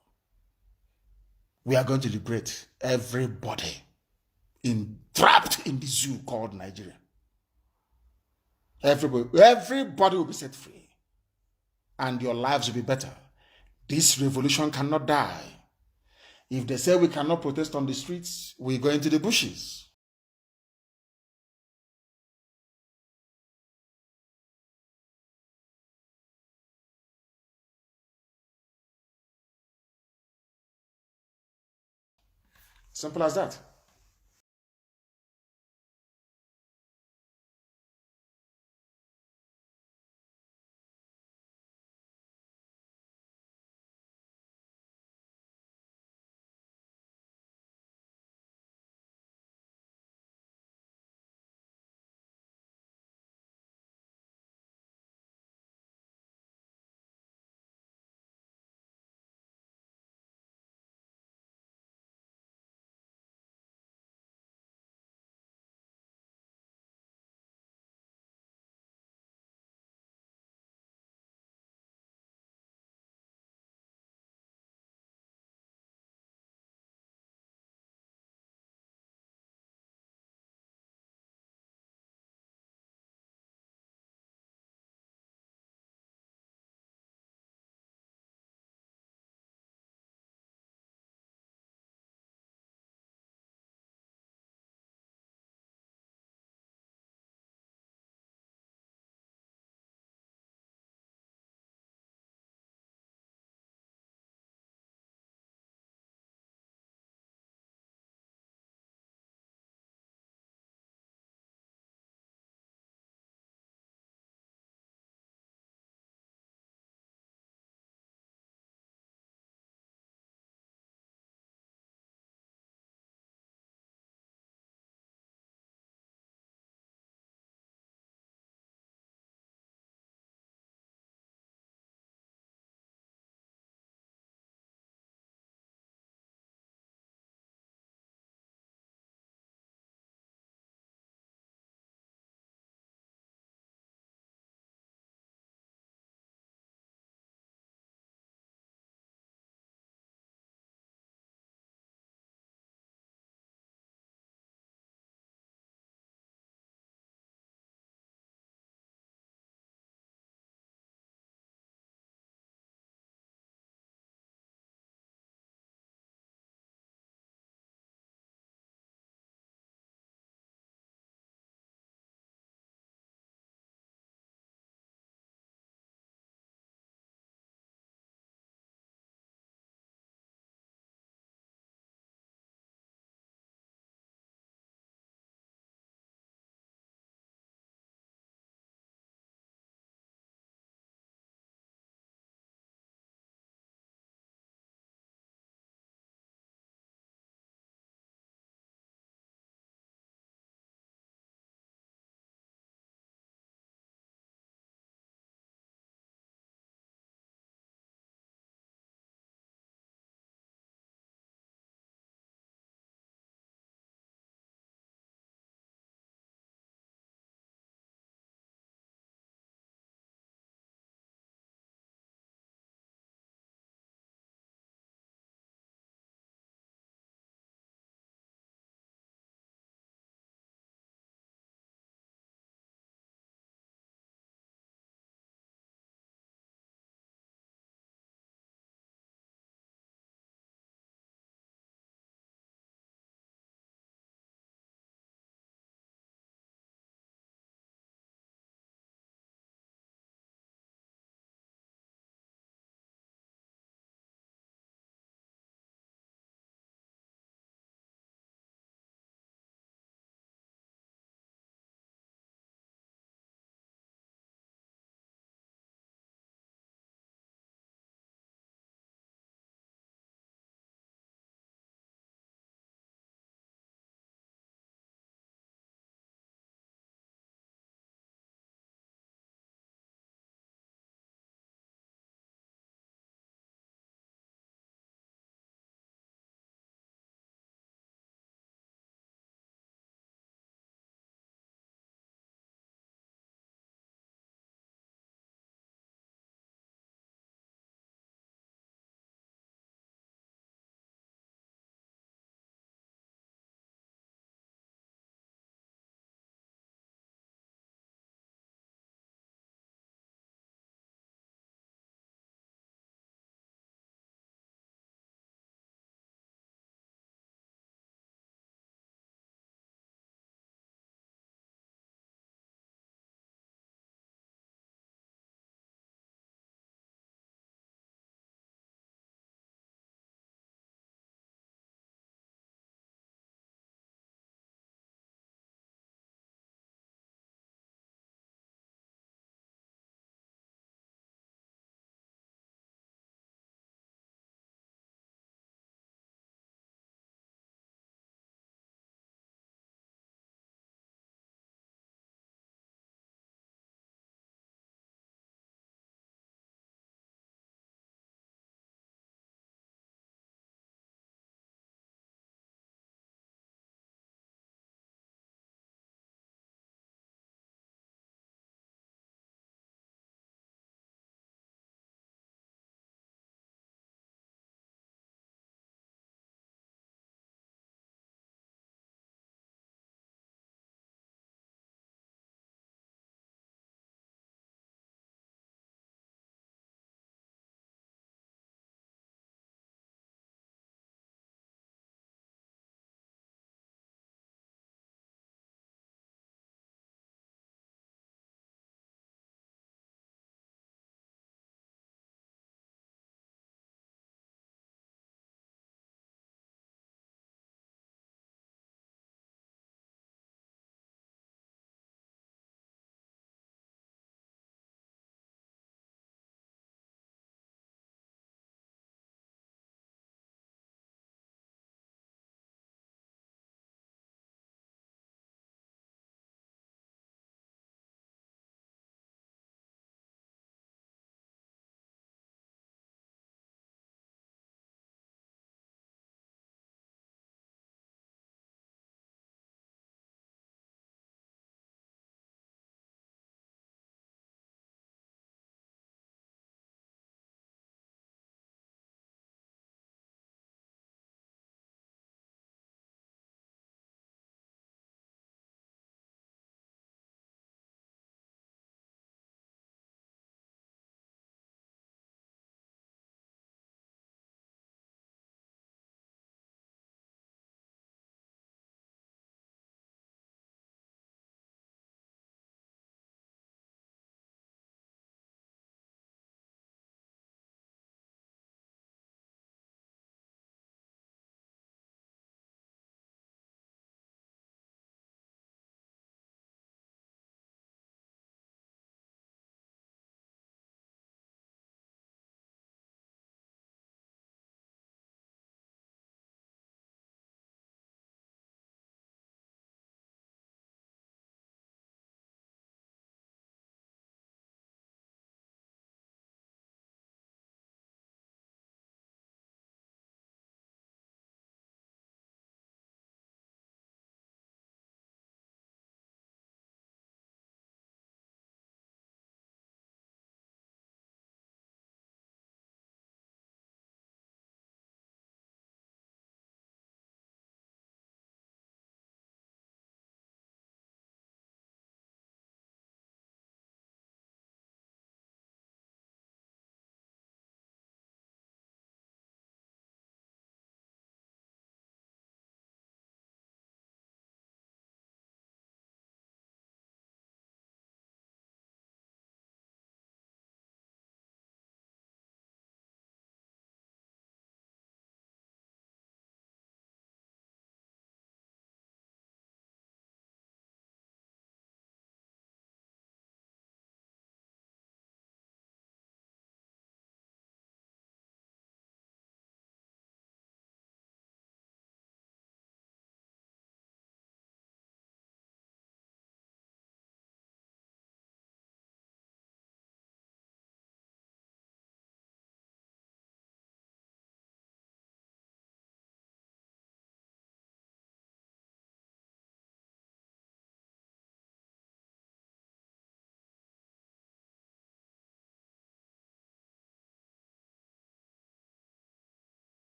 We are going to liberate everybody trapped in the zoo called Nigeria. Everybody will be set free. And your lives will be better. This revolution cannot die. If they say we cannot protest on the streets, we go into the bushes. Simple as that.